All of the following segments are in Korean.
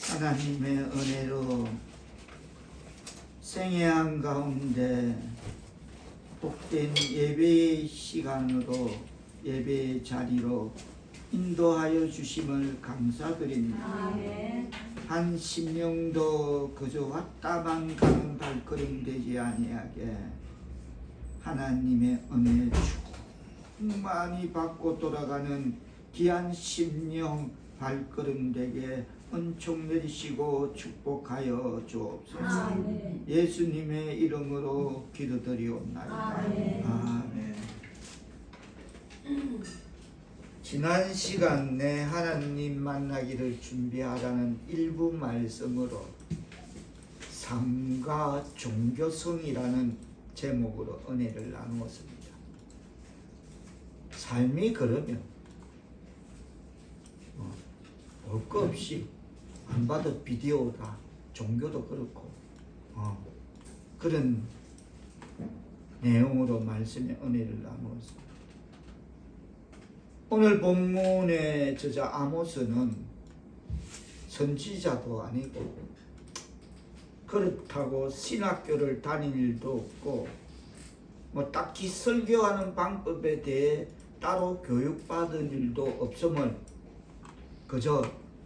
하나님의 은혜로 생애한 가운데 복된 예배 시간으로 예배 자리로 인도하여 주심을 감사드립니다. 아멘. 한 심령도 그저 왔다만 가는 발걸음 되지 아니하게 하나님의 은혜 충만히 받고 돌아가는 귀한 심령 발걸음 되게 은총 내리시고 축복하여 주옵소서. 아멘. 예수님의 이름으로 기도드리옵나이다. 아멘. 아멘. 지난 시간에 하나님 만나기를 준비하라는 일부 말씀으로 삶과 종교성이라는 제목으로 은혜를 나누었습니다. 삶이 그러면 볼 거 없이 안 봐도 비디오다, 종교도 그렇고 그런 내용으로 말씀의 은혜를 나누었습니다. 오늘 본문의 저자 아모스는 선지자도 아니고 그렇다고 신학교를 다닐 일도 없고 뭐 딱히 설교하는 방법에 대해 따로 교육받은 일도 없음을 그저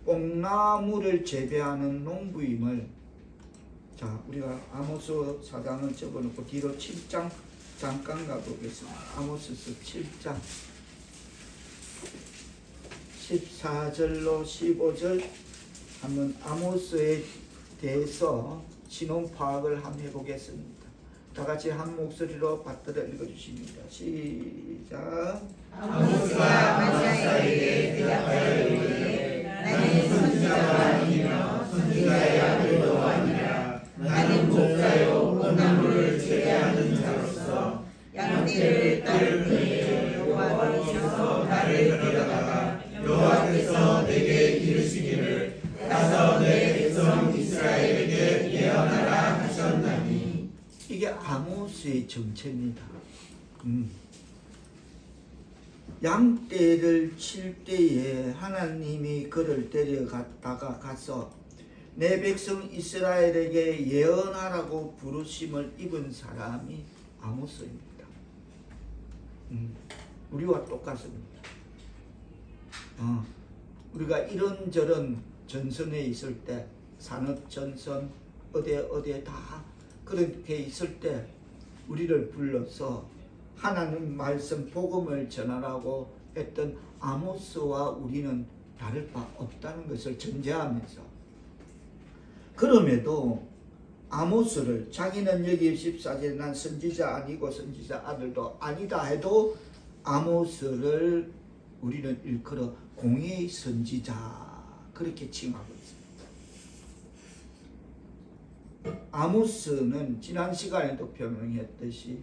뽕나무를 재배하는 농부임을 자 우리가 아모스 4장을 접어놓고 뒤로 7장 잠깐 가보겠습니다. 아모스서 7장 14절로 15절 한번 아모스에 대해서 신혼 파악을 한번 해보겠습니다. 다 같이 한 목소리로 받들어 읽어주십니다. 시작. 아모스가 만사에게 대답하여 이르되 나는 선지자가 아니며 선지자의 아들도 아니라 나는 목자요 뽕나무를 재배하는 자로서 양떼를 따를 때에 여호와께서 나를 데려다가 여호와께서 내게 이르시기를 가서 내 백성 이스라엘에게 예언하라 하셨나니. 이게 아모스의 정체입니다. 양떼를 칠 때에 하나님이 그를 데려갔다가 가서 내 백성 이스라엘에게 예언하라고 부르심을 입은 사람이 아모스입니다. 우리와 똑같습니다. 우리가 이런저런 전선에 있을 때 산업전선 어디에 다 그렇게 있을 때 우리를 불러서 하나님 말씀 복음을 전하라고 했던 아모스와 우리는 다를 바 없다는 것을 전제하면서 그럼에도 아모스를 자기는 여기 14절에 난 선지자 아니고 선지자 아들도 아니다 해도 아모스를 우리는 일컬어 공의의 선지자 그렇게 칭하고 있습니다. 아모스는 지난 시간에도 표명했듯이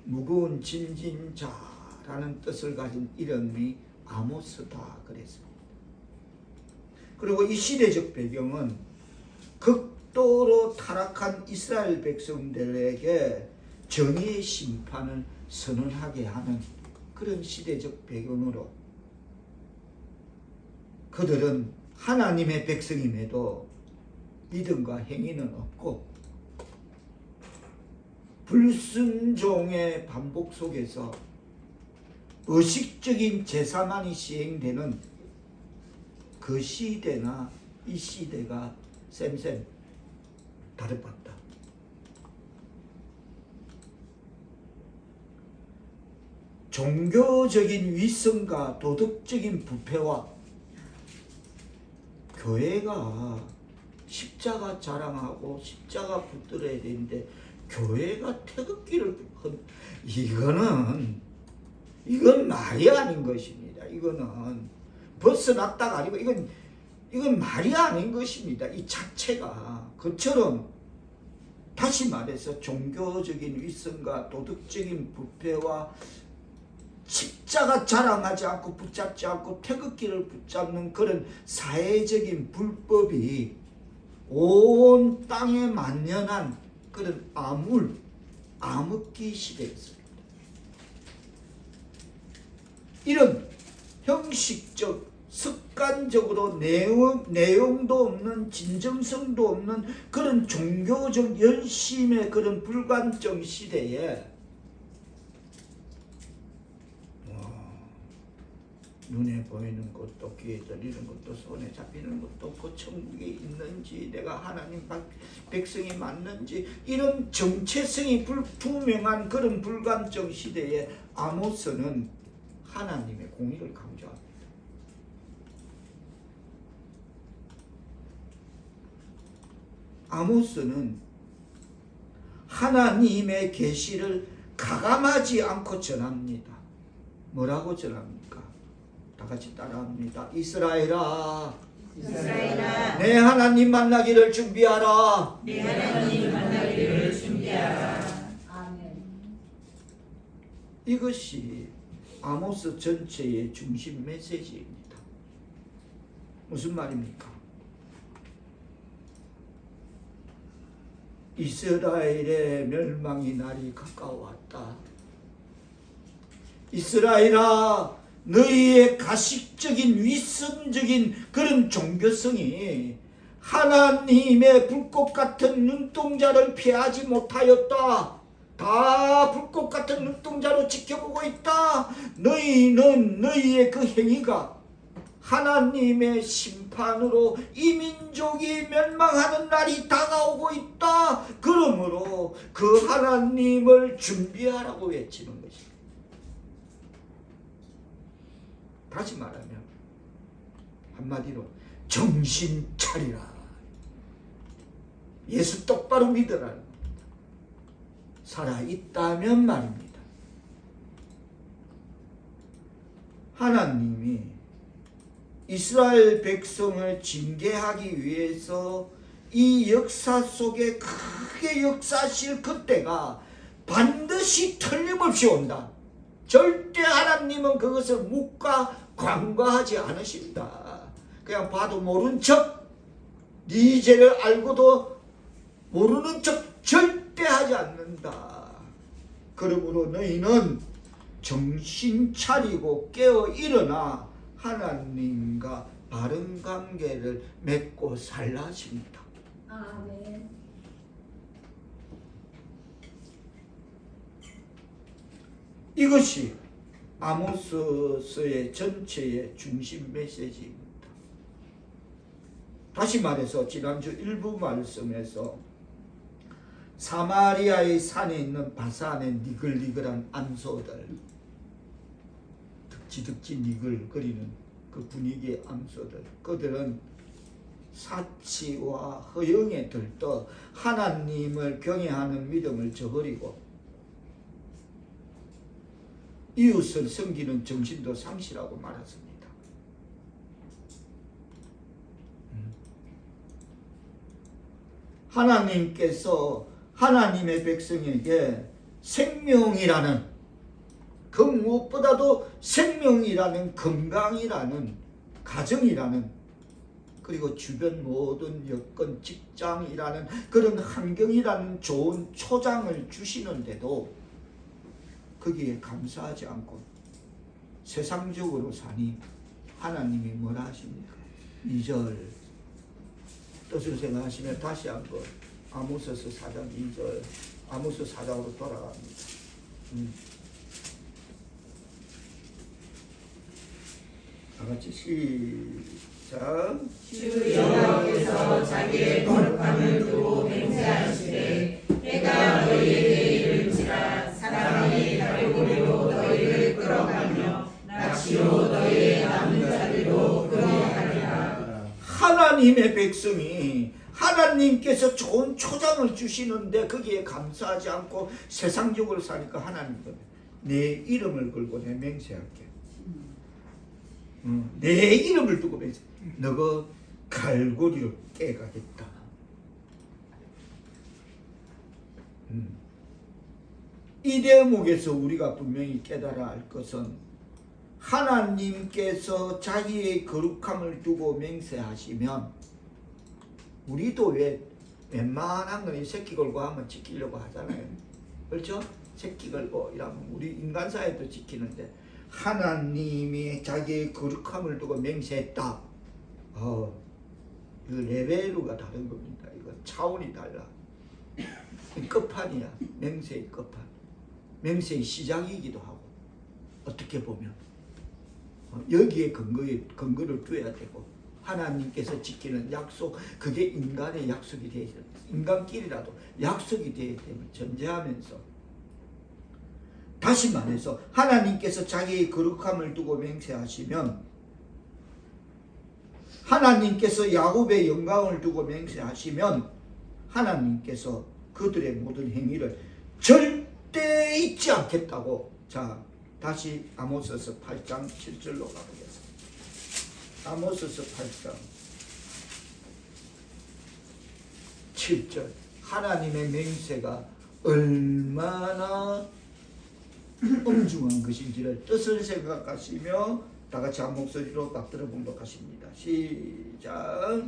무거운 짐진 자라는 뜻을 가진 이름이 아모스다 그랬습니다. 그리고 이 시대적 배경은 극도로 타락한 이스라엘 백성들에게 정의의 심판을 선언하게 하는 그런 시대적 배경으로 그들은 하나님의 백성임에도 믿음과 행위는 없고 불순종의 반복 속에서 의식적인 제사만이 시행되는 그 시대나 이 시대가 쌤 다를 바 없다. 종교적인 위선과 도덕적인 부패와 교회가 십자가 자랑하고 십자가 붙들어야 되는데 교회가 태극기를 이건 말이 아닌 것입니다. 이거는 벗어났다가 아니고 이건 말이 아닌 것입니다. 이 자체가 그처럼 다시 말해서 종교적인 위선과 도덕적인 부패와 십자가 자랑하지 않고 붙잡지 않고 태극기를 붙잡는 그런 사회적인 불법이 온 땅에 만연한 그런 암흑기 시대였습니다. 이런 형식적 습관적으로 내용도 없는 진정성도 없는 그런 종교적 열심의 그런 불관정 시대에 눈에 보이는 것도 귀에 들리는 것도 손에 잡히는 것도 없고 천국에 있는지 내가 하나님 백성이 맞는지 이런 정체성이 불투명한 그런 불관정 시대에 아모스는 하나님의 공의를 강조합니다. 아모스는 하나님의 계시를 가감하지 않고 전합니다. 뭐라고 전합니까? 다 같이 따라합니다. 이스라엘아, 이스라엘아, 내 하나님 만나기를 준비하라. 내 하나님 만나기를 준비하라. 아멘. 이것이 아모스 전체의 중심 메시지입니다. 무슨 말입니까? 이스라엘의 멸망이 날이 가까워왔다. 이스라엘아, 너희의 가식적인 위선적인 그런 종교성이 하나님의 불꽃 같은 눈동자를 피하지 못하였다. 다 불꽃 같은 눈동자로 지켜보고 있다. 너희는 너희의 그 행위가 하나님의 심판으로 이 민족이 멸망하는 날이 다가오고 있다. 그러므로 그 하나님을 준비하라고 외치는 것입니다. 다시 말하면 한마디로 정신 차리라. 예수 똑바로 믿으라는 겁니다. 살아있다면 말입니다. 하나님이 이스라엘 백성을 징계하기 위해서 이 역사 속에 크게 역사하실 그때가 반드시 틀림없이 온다. 절대 하나님은 그것을 묵과 관과하지 않으십니다. 그냥 봐도 모른 척, 네 죄를 알고도 모르는 척 절대 하지 않는다. 그러므로 너희는 정신 차리고 깨어 일어나 하나님과 바른 관계를 맺고 살라 하십니다. 아멘. 이것이 아모스서의 전체의 중심 메시지입니다. 다시 말해서 지난주 일부 말씀에서 사마리아의 산에 있는 바산의 니글니글한 암소들, 득지득지 니글거리는 그 분위기의 암소들, 그들은 사치와 허영에 들떠 하나님을 경외하는 믿음을 저버리고 이웃을 섬기는 정신도 상실하고 말았습니다. 하나님께서 하나님의 백성에게 생명이라는, 그 무엇보다도 생명이라는, 건강이라는, 가정이라는, 그리고 주변 모든 여건, 직장이라는 그런 환경이라는 좋은 초장을 주시는데도 거기에 감사하지 않고 세상적으로 사니 하나님이 뭐라 하십니까? 2절 뜻을 생각하시면 다시 한번 아모스서 4장 2절, 아모스 4장으로 돌아갑니다. 다 같이 시작. 주 여호와께서 자기의 거룩함을 두고 맹세하시되 해가 너희에게 이를지라. 사람이 달고리로 너희를 끌어가며 낚시로 너희의 남은 자들로 끌어가리라. 하나님의 백성이 하나님께서 좋은 초장을 주시는데 거기에 감사하지 않고 세상적으로 사니까 하나님은 내 이름을 걸고 내 맹세할게. 내 이름을 두고 맹세. 너가 갈고리로 깨가겠다. 이 대목에서 우리가 분명히 깨달아야 할 것은 하나님께서 자기의 거룩함을 두고 맹세하시면 우리도 왜 웬만한 건 새끼 걸고 하면 지키려고 하잖아요. 그렇죠? 새끼 걸고 이러면 우리 인간사회도 지키는데 하나님이 자기의 거룩함을 두고 맹세했다. 이 레벨루가 다른 겁니다. 이거 차원이 달라. 끝판이야. 맹세의 끝판. 맹세의 시작이기도 하고, 어떻게 보면 여기에 근거를 둬야 되고, 하나님께서 지키는 약속, 그게 인간의 약속이 되어야 돼. 인간끼리라도 약속이 되어야 됨을 전제하면서, 다시 말해서 하나님께서 자기의 거룩함을 두고 맹세하시면, 하나님께서 야곱의 영광을 두고 맹세하시면, 하나님께서 그들의 모든 행위를 절대 잊지 않겠다고. 자, 다시 아모스서 8장 7절로 가보겠습니다. 아모스서 8장 7절. 하나님의 맹세가 얼마나 엄중한 것인지를 뜻을 생각하시며 다 같이 한 목소리로 받들어 봉독하십니다. 시작.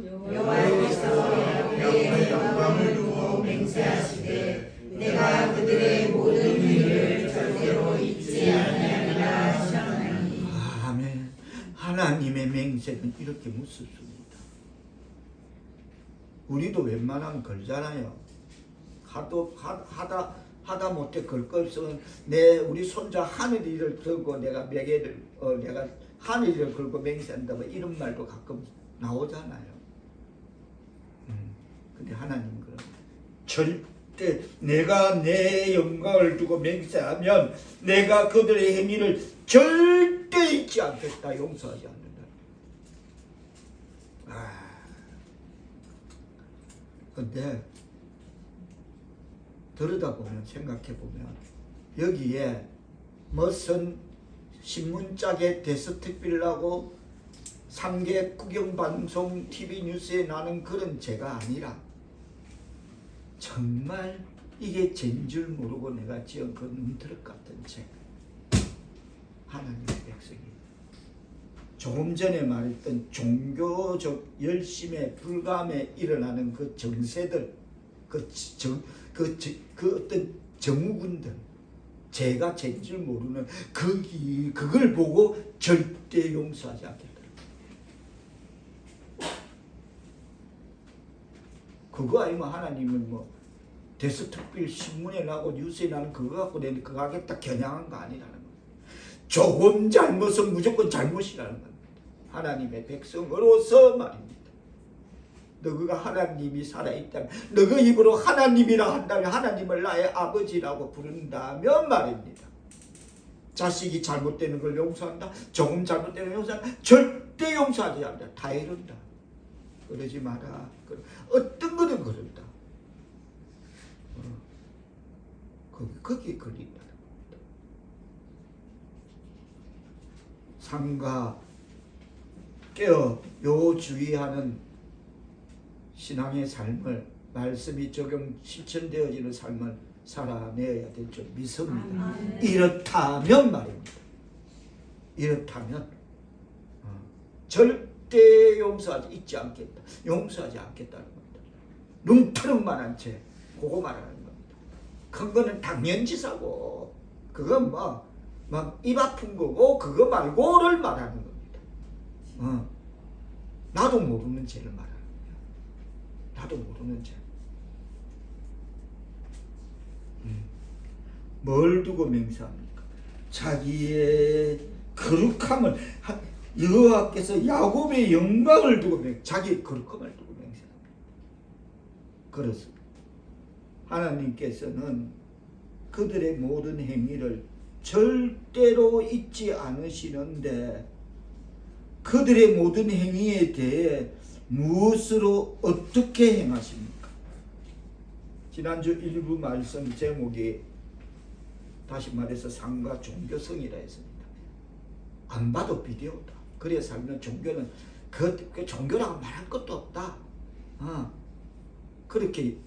여호와께서 야곱의 영광을 두고 맹세하시되 내가 그들의 모든 일을 절대로 잊지 아니하리라 하셨나니. 아멘. 하나님의 맹세는 이렇게 무섭습니다. 우리도 웬만하면 걸잖아요. 하다 못해 걸 거 없으면 우리 손자 하늘이를 들고 내가 매개를 내가 하늘이를 걸고 맹세한다, 뭐 이런 말도 가끔 나오잖아요. 근데 하나님은 그런 절대 내가 내 영광을 두고 맹세하면 내가 그들의 행위를 절대 잊지 않겠다, 용서하지 않는다. 근데 들여다보면, 생각해보면 여기에 무슨 신문짝에 데스특필라고 3개 국영방송 TV 뉴스에 나는 그런 죄가 아니라 정말 이게 죄인 줄 모르고 내가 지은 그 눈트럭 같은 죄. 하나님의 백성이 조금 전에 말했던 종교적 열심에 불감에 일어나는 그 정세들, 그 어떤 정우군들, 죄가 죄인 줄 모르는 그걸 보고 절대 용서하지 않겠다. 그거 아니면 하나님은 뭐 데스특필 신문에 나고 뉴스에 나는 그거 갖고 내가 그거 하겠다 겨냥한 거 아니라는 거예요. 조금 잘못은 무조건 잘못이라는 겁니다. 하나님의 백성으로서 말입니다. 너가 하나님이 살아있다면, 너가 입으로 하나님이라 한다면, 하나님을 나의 아버지라고 부른다면 말입니다. 자식이 잘못되는 걸 용서한다, 조금 잘못되는 걸 용서한다, 절대 용서하지 않는다. 다 이른다. 그러지 마라. 어떤 거는 그런다. 거기에 걸린다는 겁니다. 삼가 깨어 요주의하는 신앙의 삶을, 말씀이 적용 실천되어지는 삶을 살아내야 될 줄 믿습니다. 이렇다면 말입니다. 이렇다면 절대 용서하지 잊지 않겠다. 용서하지 않겠다는 겁니다. 눈트럭만한 죄, 그거 말하는 겁니다. 큰 거는 당연지사고, 그건 막 입 아픈 거고, 그거 말고를 말하는 겁니다. 나도 모르는 죄를 말하는 거야. 나도 모르는 죄. 뭘 두고 맹세합니까? 자기의 거룩함을, 여호와께서 야곱의 영광을 두고 자기의 거룩함을 두고 맹세합니다. 그렇습니다. 하나님께서는 그들의 모든 행위를 절대로 잊지 않으시는데, 그들의 모든 행위에 대해 무엇으로 어떻게 행하십니까? 지난주 일부 말씀 제목이 다시 말해서 삶과 종교성이라 했습니다. 안 봐도 비디오다. 그래 살면 종교는 그 종교라고 말할 것도 없다. 그렇게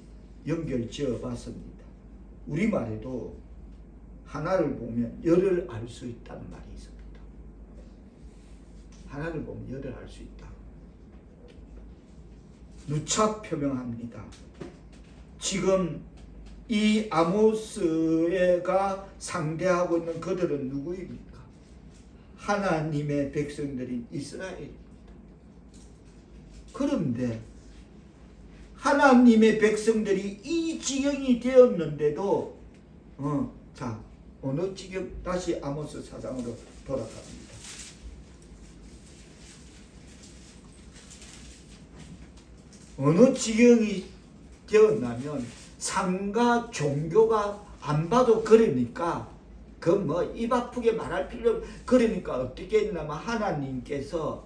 연결 지어 봤습니다. 우리말에도 하나를 보면 열을 알 수 있다는 말이 있습니다. 하나를 보면 열을 알 수 있다. 누차 표명합니다. 지금 이 아모스가 상대하고 있는 그들은 누구입니까? 하나님의 백성들인 이스라엘. 그런데 하나님의 백성들이 이 지경이 되었는데도 자, 어느 지경? 다시 아모스 4장으로 돌아갑니다. 어느 지경이 되었냐면 상가 종교가 안 봐도 그러니까 그 뭐 입 아프게 말할 필요 그러니까 어떻게 했냐면 하나님께서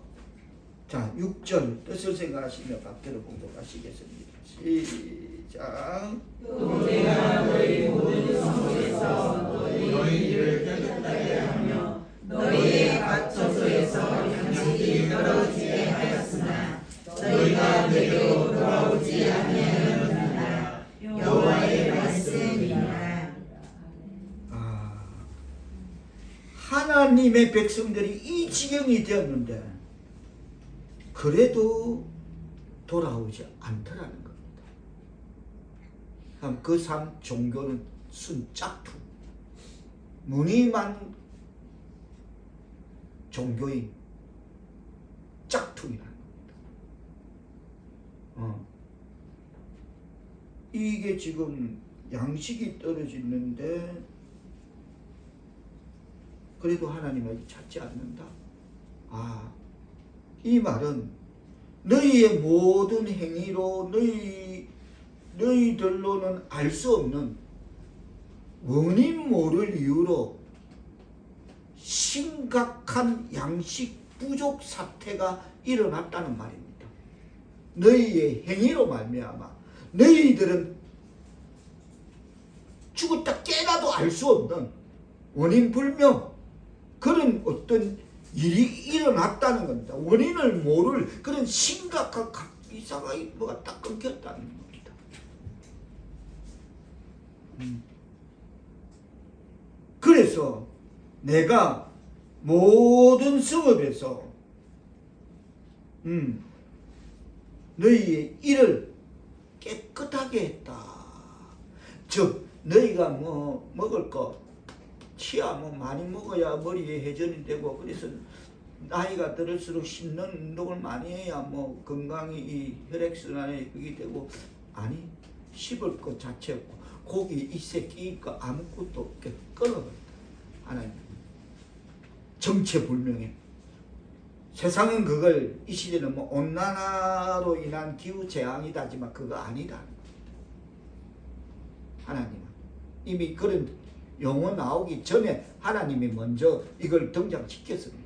자 6절 뜻을 생각하시며 각대로 공독하시겠습니다. 시작. 또 내가 너희 모든 성에서 너희를 깨끗하게 하며 너희의 각 처소에서 양식이 떨어지게 하였으나 너희가 내게로 돌아오지 아니하였느니라. 여호와의 말씀이니라. 하나님의 백성들이 이 지경이 되었는데 그래도 돌아오지 않더라는 겁니다. 그 삶 종교는 순짝퉁, 무늬만 종교인 짝퉁이라는 겁니다. 이게 지금 양식이 떨어지는데 그래도 하나님을 찾지 않는다. 이 말은 너희의 모든 행위로 너희들로는 알 수 없는 원인 모를 이유로 심각한 양식 부족 사태가 일어났다는 말입니다. 너희의 행위로 말미암아 너희들은 죽었다 깨나도 알 수 없는 원인 불명 그런 어떤 일이 일어났다는 겁니다. 원인을 모를 그런 심각한 이사가 뭐가 딱 끊겼다는 겁니다. 그래서 내가 모든 성읍에서 너희의 일을 깨끗하게 했다. 즉 너희가 뭐 먹을 거 치아 뭐 많이 먹어야 머리에 회전이 되고 그래서 나이가 들을수록 씹는 운동을 많이 해야 뭐 건강이 이 혈액순환에 그게 되고 아니 씹을 것 자체 없고 고기 이새 끼니까 아무것도 없게 끊어버렸다. 하나님 정체불명해. 세상은 그걸 이 시대는 뭐 온난화로 인한 기후 재앙이다지만 그거 아니다는 겁니다. 하나님은 이미 그런 용어 나오기 전에 하나님이 먼저 이걸 등장시켰습니다.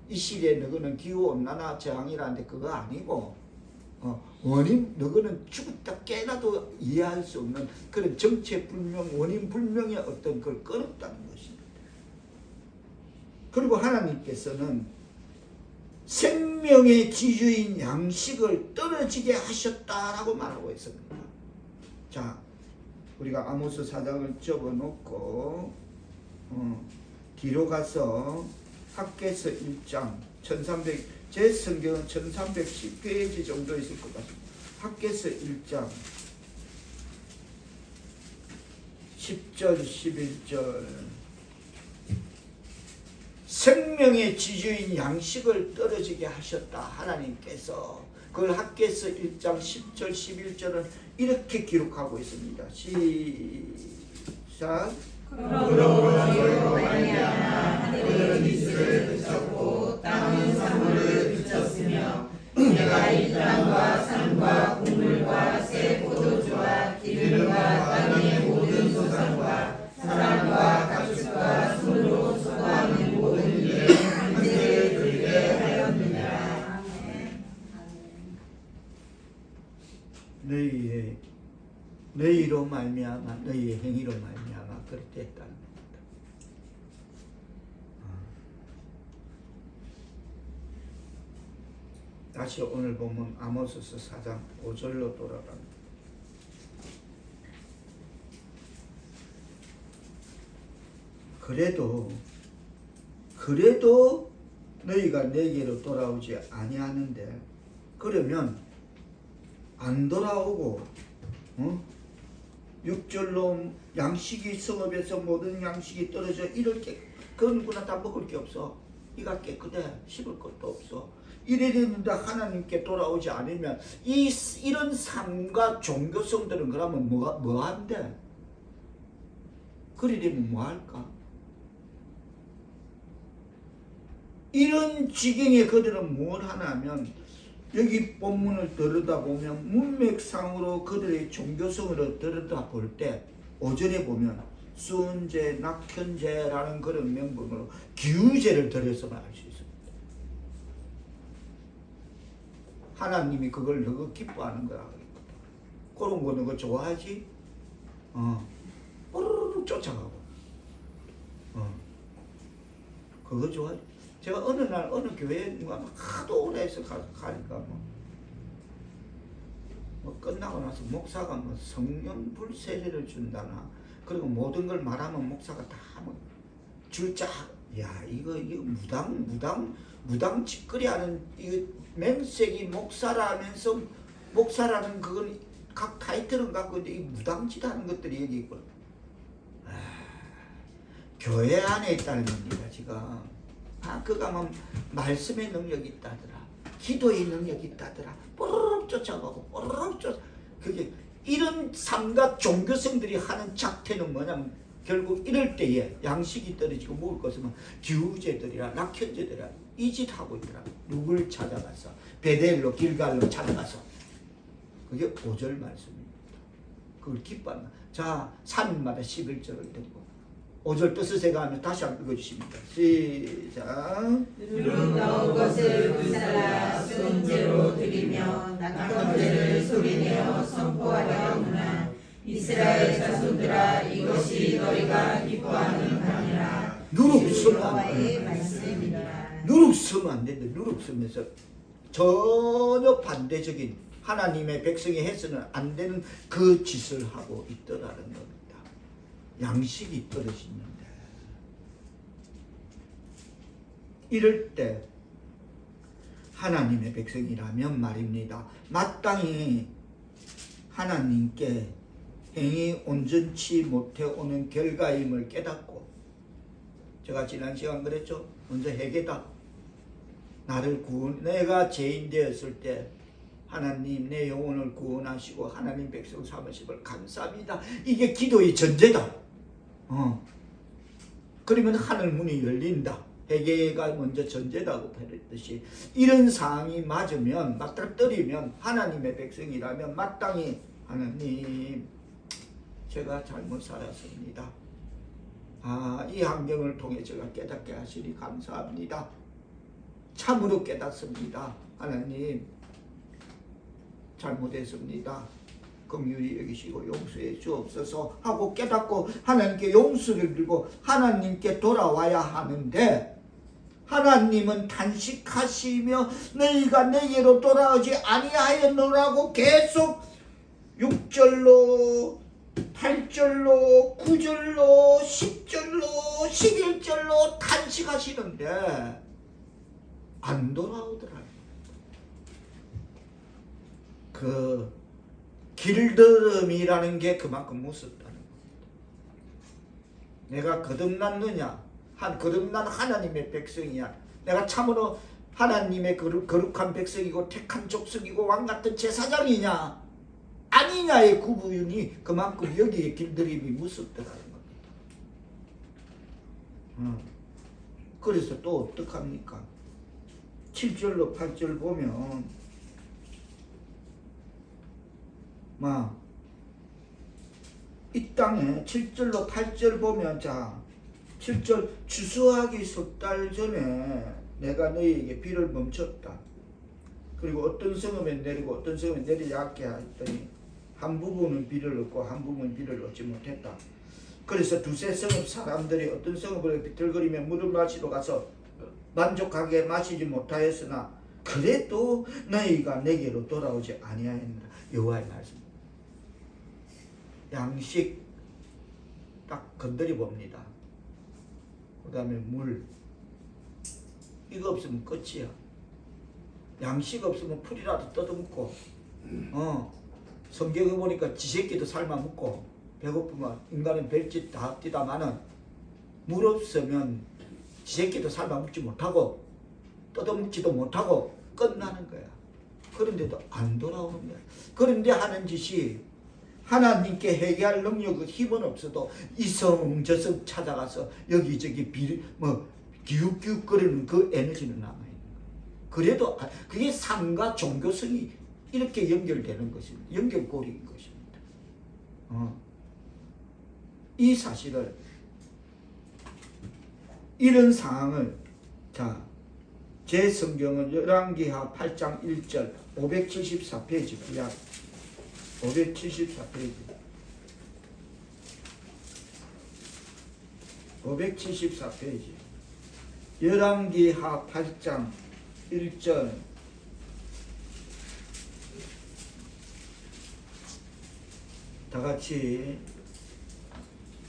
이 시대에 너희는 기후온난화 재앙이라는데 그거 아니고 원인 너희는 죽었다 깨나도 이해할 수 없는 그런 정체불명 원인불명의 어떤 걸 끊었다는 것입니다. 그리고 하나님께서는 생명의 지주인 양식을 떨어지게 하셨다라고 말하고 있습니다. 자, 우리가 아모스 4장을 접어놓고 뒤로 가서 학개서 1장 1300 제 성경은 1310페이지 정도 있을 것 같습니다. 학개서 1장 10절 11절 생명의 지주인 양식을 떨어지게 하셨다. 하나님께서 그걸 학개서 1장 10절 11절은 이렇게 기록하고 있습니다. 시작. 그러므로 너희로 말미암아 하늘은 이슬을 그쳤고 땅은 사물을 그쳤으며 내가 이 땅과 산과 곡물과 새 포도주와 기름과 땅의 모든 소산과 사람과 가축과 손으로 수고하는 모든 일에 문제를 들게 하였느니라. 너희로 말미암아 너희의 행위로 말미암아 그렇게 했다는 겁니다. 다시 오늘 보면 아모스서 4장 5절로 돌아갑니다. 그래도 너희가 내게로 돌아오지 아니하는데 그러면 안 돌아오고 6절로 양식이 성읍에서 모든 양식이 떨어져 이렇게 그 누구나 다 먹을 게 없어. 이가 깨끗해. 씹을 것도 없어. 이래 되는데 하나님께 돌아오지 않으면 이런 삶과 종교성들은 그러면 뭐 한대? 그리 되면 뭐 할까? 이런 지경에 그들은 뭘 하냐면 여기 본문을 들여다보면 문맥상으로 그들의 종교성으로 들여다볼 때 5절에 보면 수은제, 낙현제라는 그런 명분으로 기우제를 들여서만 알 수 있습니다. 하나님이 그걸 너가 기뻐하는 거라 그랬거든. 그런 거 너가 좋아하지? 뽀르르 쫓아가고 그거 좋아하지? 제가 어느 날 어느 교회에 하도 오래 해서 가니까 뭐 끝나고 나서 목사가 뭐 성령 불세례를 준다나 그리고 모든 걸 말하면 목사가 다 뭐 줄자 야 이거 무당 짓거리하는 이거 맹세기 목사라면서 목사라는 그건 각 타이틀은 갖고 있는데 이 무당짓하는 것들이 여기 있고 교회 안에 있다는 겁니다 지금. 그가 뭐 말씀의 능력이 있다더라. 기도의 능력이 있다더라. 뽀르륵 쫓아가고 뽀르륵 쫓아. 그게 이런 삶과 종교성들이 하는 작태는 뭐냐면 결국 이럴 때에 양식이 떨어지고 먹을 것은 기우제들이라 낙현제들이라 이 짓 하고 있더라. 누굴 찾아가서 베델로 길갈로 찾아가서 그게 5절 말씀입니다. 그걸 기뻐한다. 자 3일마다 11절을 듣고 5절 뜻을 제가 하면 다시 한번 읽어주십니다. 시작. 누룩 넣은 것을 불살라 수은제로 드리며 낙헌제를 소리내어 선포하려 하구나. 이스라엘 자손들아 이것이 너희가 기뻐하는 바니라. 누룩 쓰면 여호와의 말씀이라. 누룩 쓰면 안 된다. 누룩 쓰면서 전혀 반대적인 하나님의 백성이 해서는 안 되는 그 짓을 하고 있더라는 겁니다. 양식이 떨어지는데 이럴 때 하나님의 백성이라면 말입니다. 마땅히 하나님께 행위 온전치 못해 오는 결과임을 깨닫고 제가 지난 시간 그랬죠. 먼저 회개다. 나를 내가 죄인 되었을 때 하나님 내 영혼을 구원하시고 하나님 백성 삼으심을 감사합니다. 이게 기도의 전제다. 그러면 하늘 문이 열린다. 회개가 먼저 전제다고 그랬듯이 이런 상황이 맞으면 맞닥뜨리면 하나님의 백성이라면 마땅히 하나님 제가 잘못 살았습니다. 이 환경을 통해 제가 깨닫게 하시니 감사합니다. 참으로 깨닫습니다. 하나님 잘못했습니다. 긍휼히 여기시고 용서해 주옵소서 하고 깨닫고 하나님께 용서를 빌고 하나님께 돌아와야 하는데 하나님은 단식하시며 너희가 내게로 돌아오지 아니하였노라고 계속 6절로 8절로 9절로 10절로 11절로 탄식하시는데 안 돌아오더라. 그 길들음이라는 게 그만큼 무섭다는 겁니다. 내가 거듭났느냐? 거듭난 하나님의 백성이야. 내가 참으로 하나님의 거룩한 백성이고 택한 족속이고 왕같은 제사장이냐? 아니냐의 구분이 그만큼 여기에 길들임이 무섭다는 겁니다. 그래서 또 어떡합니까? 7절로 8절 보면 이 땅에 7절로 8절 보면 자 7절 추수하기 석 달 전에 내가 너희에게 비를 멈췄다. 그리고 어떤 성읍에 내리고 어떤 성읍에 내리지 않게 했더니 한 부분은 비를 얻고 한 부분은 비를 얻지 못했다. 그래서 두세 성읍 사람들이 어떤 성읍을 비틀거리며 물을 마시러 가서 만족하게 마시지 못하였으나 그래도 너희가 내게로 돌아오지 아니하였느라. 여호와의 말씀. 양식 딱 건드려 봅니다. 그 다음에 물. 이거 없으면 끝이야. 양식 없으면 풀이라도 뜯어먹고 성경에 보니까 지새끼도 삶아 먹고 배고프면 인간은 별짓 다 뛰다마는 물 없으면 지 새끼도 삶아먹지 못하고 뜯어먹지도 못하고 끝나는 거야. 그런데도 안 돌아오는 거야. 그런데 하는 짓이 하나님께 회개할 능력은 힘은 없어도 이성저성 찾아가서 여기저기 기웃기웃거리는 그 에너지는 남아있는 거야. 그래도 그게 삶과 종교성이 이렇게 연결되는 것입니다. 연결고리인 것입니다. 이 사실을, 이런 상황을, 제 성경은 열왕기하 8장 1절 574페이지 구약 574페이지 574페이지 열왕기하 8장 1절 다같이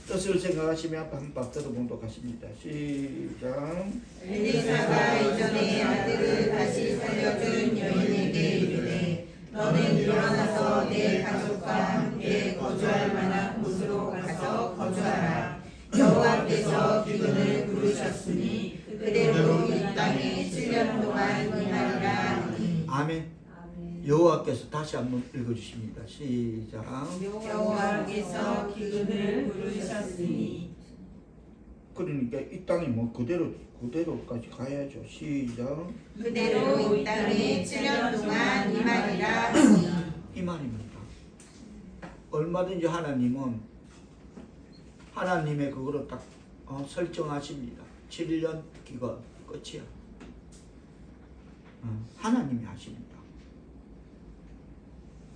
뜻을 생각하시며 한박 들어보도록하십니다. 시작. 엘리사가 이전에 아들을 다시 살려준 여인에게 이르되 너는 일어나서 내 가족과 함께 거주할 만한 곳으로 가서 거주하라. 여호와께서 기근을 부르셨으니 그대로 이 땅에 7년 동안 임하리라 하니. 아멘. 아멘. 여호와께서 다시 한번 읽어주십니다. 시작. 여호와께서 기근을 부르셨으니. 그러니까 이 땅이 그대로까지 가야죠. 시작. 그대로 이 땅에 7년 동안 임하리라 하니. 이 말입니다. 얼마든지 하나님은 하나님의 그거로 딱 설정하십니다. 7년 기간 끝이야. 하나님이 하십니다.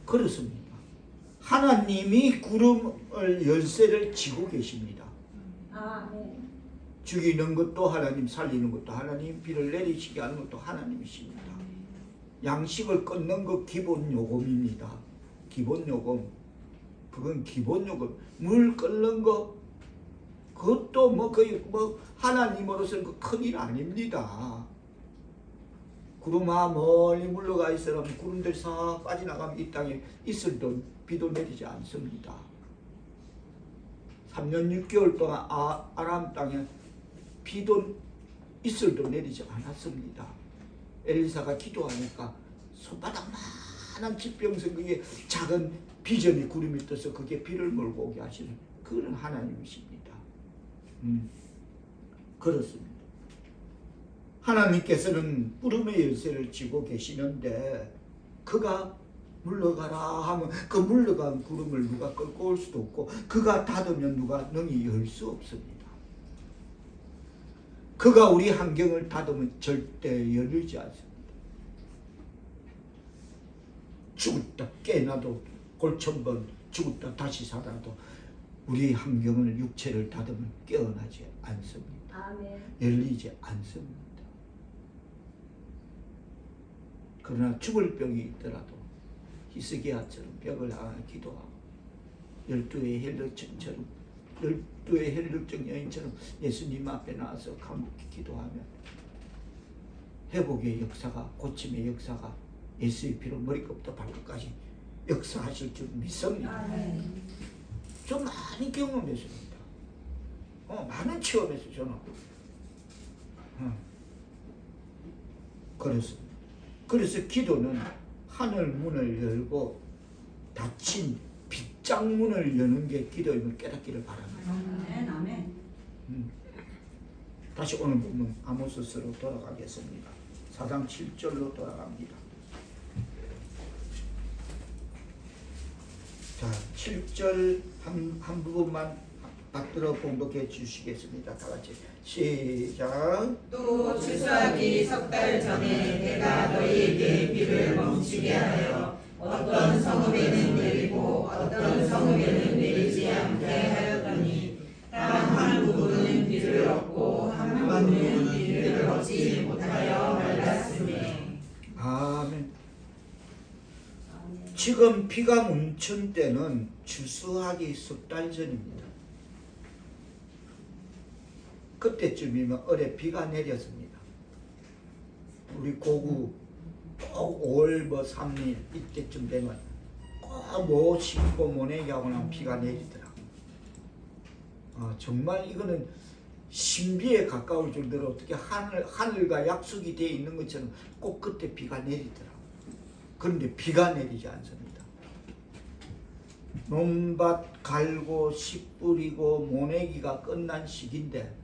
그렇습니다. 하나님이 구름을 열쇠를 쥐고 계십니다. 아멘. 죽이는 것도 하나님, 살리는 것도 하나님, 비를 내리시게 하는 것도 하나님이십니다. 양식을 끊는 것 기본 요금입니다. 기본 요금. 그건 기본 요금. 물 끊는 거 그것도 거의 하나님으로서는 그 큰일 아닙니다. 구름아 멀리 물러가 있으면 구름들 싹 빠져나가면 이 땅에 이슬도 비도 내리지 않습니다. 3년 6개월 동안 아람 땅에 비도 이슬도 내리지 않았습니다. 엘리사가 기도하니까 손바닥만한 지병성 그게 작은 비전이 구름이 떠서 그게 비를 몰고 오게 하시는 그런 하나님이십니다. 그렇습니다. 하나님께서는 구름의 열쇠를 쥐고 계시는데 그가 물러가라 하면 그 물러간 구름을 누가 끌고 올 수도 없고 그가 닫으면 누가 능히 열 수 없습니다. 그가 우리 환경을 닫으면 절대 열리지 않습니다. 죽었다 깨나도 골천번 죽었다 다시 살아도 우리 환경을 육체를 닫으면 깨어나지 않습니다. 아멘. 열리지 않습니다. 그러나 죽을 병이 있더라도 히스기야처럼 벽을 향해 기도하고 12의 헬르증처럼 12의 헬르증 여인처럼 예수님 앞에 나와서 간곡히 기도하면 회복의 역사가, 고침의 역사가 예수의 피로 머리끝부터 발끝까지 역사하실 줄 믿습니다. 아멘. 좀 많이 경험했습니다. 많은 체험했어요, 저는. 그래서 기도는 하늘 문을 열고 닫힌 빗장문을 여는 게 기도임을 깨닫기를 바랍니다. 아멘. 아멘. 다시 오늘 보면 아모스서로 돌아가겠습니다. 4장 7절로 돌아갑니다. 자, 7절 한 부분만 받들어 공독해 주시겠습니다. 다 같이 시작. 또 추수하기 석 달 전에 내가 너희에게 비를 멈추게 하여 어떤 성읍에는 내리고 어떤 성읍에는 내리지 않게 하였더니 단 한 부분은 비를 얻고 한 부분은 비를 얻지 못하여 말랐으니. 아멘. 아멘. 지금 비가 멈춘 때는 추수하기 석 달 전입니다. 그때쯤이면 어뢰 비가 내렸습니다. 우리 고구 꼭 5월 3일 이때쯤 되면 꼭 심고 모내기 하고 나면 비가 내리더라고요. 정말 이거는 신비에 가까울 정도로 어떻게 하늘과 약속이 되어 있는 것처럼 꼭 그때 비가 내리더라. 그런데 비가 내리지 않습니다. 논밭 갈고 씨 뿌리고 모내기가 끝난 시기인데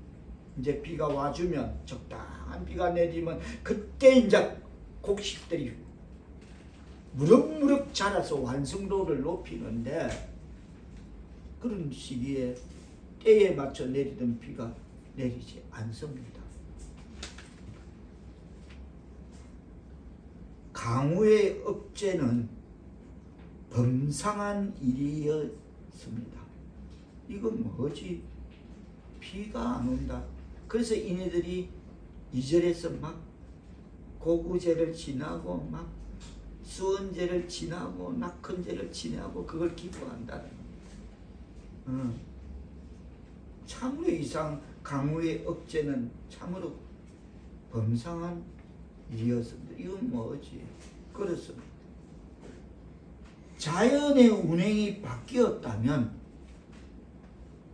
이제 비가 와주면 적당한 비가 내리면 그때 이제 곡식들이 무럭무럭 자라서 완성도를 높이는데 그런 시기에 때에 맞춰 내리던 비가 내리지 않습니다. 강우의 억제는 범상한 일이었습니다. 이건 뭐지? 비가 안 온다. 그래서 이네들이 2절에서 막 고구제를 지나고 막 수언제를 지나고 낙헌제를 지나고 그걸 기뻐한다는 겁니다. 참으로 이상 강우의 억제는 참으로 범상한 일이었습니다. 이건 뭐지? 그렇습니다. 자연의 운행이 바뀌었다면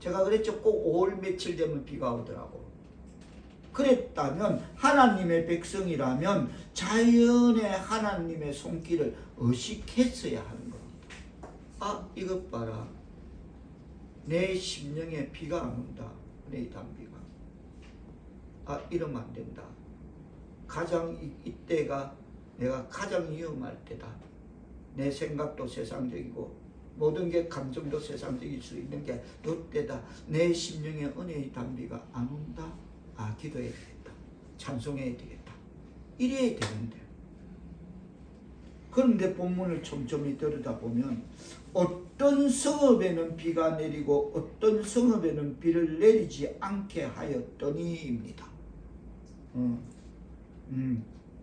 제가 그랬죠. 꼭 5월 며칠 되면 비가 오더라고. 그랬다면 하나님의 백성이라면 자연의 하나님의 손길을 의식했어야 하는 겁니다. 아, 이것 봐라. 내 심령에 비가 안 온다. 내 단비가. 아, 이러면 안 된다. 가장 이때가 내가 가장 위험할 때다. 내 생각도 세상적이고 모든 게 감정도 세상적일 수 있는 게 이때다. 내 심령에 은혜의 단비가 안 온다. 아, 기도해야 되겠다. 찬송해야 되겠다. 이래야 되는데. 그런데 본문을 촘촘히 들여다보면 어떤 성읍에는 비가 내리고 어떤 성읍에는 비를 내리지 않게 하였더니입니다.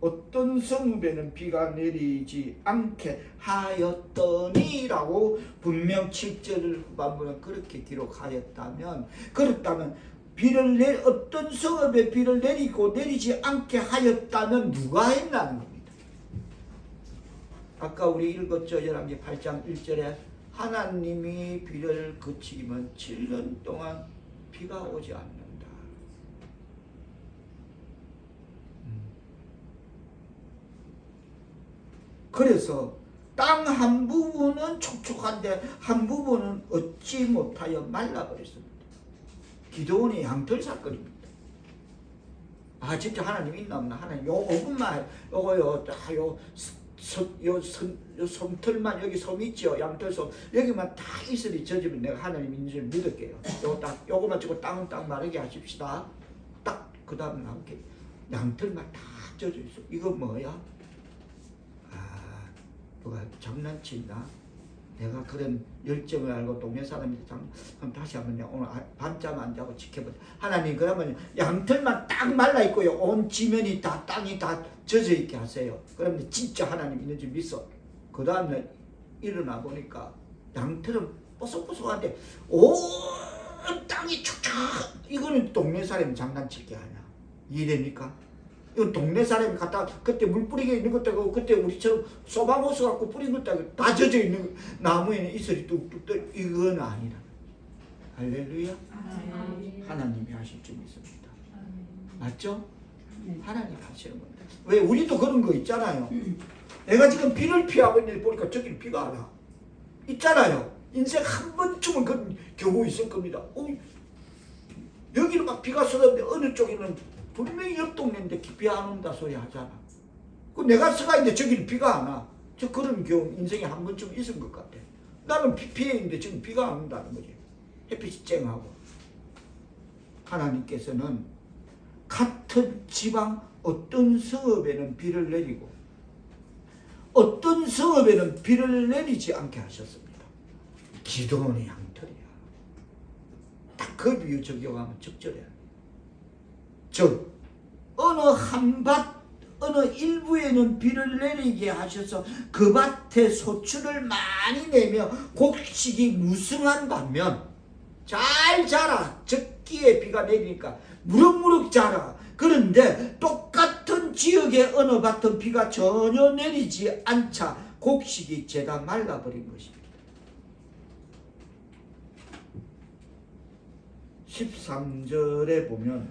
어떤 성읍에는 비가 내리지 않게 하였더니라고 분명 7절 후반부는 그렇게 기록하였다면, 그렇다면 어떤 성읍에 비를 내리고 내리지 않게 하였다면 누가 했나는 겁니다. 아까 우리 읽었죠. 열왕기 8장 1절에 하나님이 비를 그치기면 7년 동안 비가 오지 않는다. 그래서 땅 한 부분은 촉촉한데 한 부분은 얻지 못하여 말라버렸습니다. 기도원의 양털 사건입니다. 아, 진짜 하나님 있나 없나? 하나님 요 5분만 요거요 솜털만 여기 솜 있죠? 양털솜 여기만 다 이슬이 젖으면 내가 하나님 있는 줄 믿을게요. 요거만 찍고 땅은 딱 마르게 하십시다. 딱 그 다음 남게 양털만 다 젖어 있어. 이거 뭐야? 아, 누가 장난친다? 내가 그런 열정을 알고 동네 사람이 다시 한번 내가 오늘 밤잠 안 자고 지켜보자. 하나님 그러면 양털만 딱 말라 있고요. 온 지면이 다 땅이 다 젖어 있게 하세요. 그러면 진짜 하나님 있는 줄 믿어. 그 다음에 일어나 보니까 양털은 뽀송뽀송한데 온 땅이 촉촉. 이거는 동네 사람이 장난칠 게 아니야. 이해됩니까? 이건 동네 사람이 갖다 그때 물 뿌리게 있는 것도 아니고 그때 우리처럼 소방호수 갖고 뿌린 것도 아니고 다 젖어 있는 나무에는 이슬이 뚝뚝 떠. 이건 아니라. 할렐루야. 하나님이 하실 줄 믿습니다. 맞죠? 하나님 하시는 겁니다. 왜 우리도 그런 거 있잖아요. 내가 지금 비를 피하고 있는데 보니까 저기는 비가 안 와. 있잖아요. 인생 한 번쯤은 그런 경우 있을 겁니다. 여기는 막 비가 쏟았는데 어느 쪽에는 분명히 옆 동네인데 비 안 온다 소리 하잖아. 그 내가 서가 있는데 저기는 비가 안 와. 저 그런 경우 인생에 한 번쯤 있은 것 같아. 나는 피해 있는데 지금 비가 안 온다는 거지. 햇빛이 쨍하고. 하나님께서는 같은 지방 어떤 성읍에는 비를 내리고 어떤 성읍에는 비를 내리지 않게 하셨습니다. 기도원의 양털이야. 딱 그 비유 적용하면 적절해. 즉 어느 어느 일부에는 비를 내리게 하셔서 그 밭에 소출을 많이 내며 곡식이 무성한 반면 잘 자라. 적기에 비가 내리니까 무럭무럭 자라. 그런데 똑같은 지역의 어느 밭은 비가 전혀 내리지 않자 곡식이 죄다 말라버린 것입니다. 13절에 보면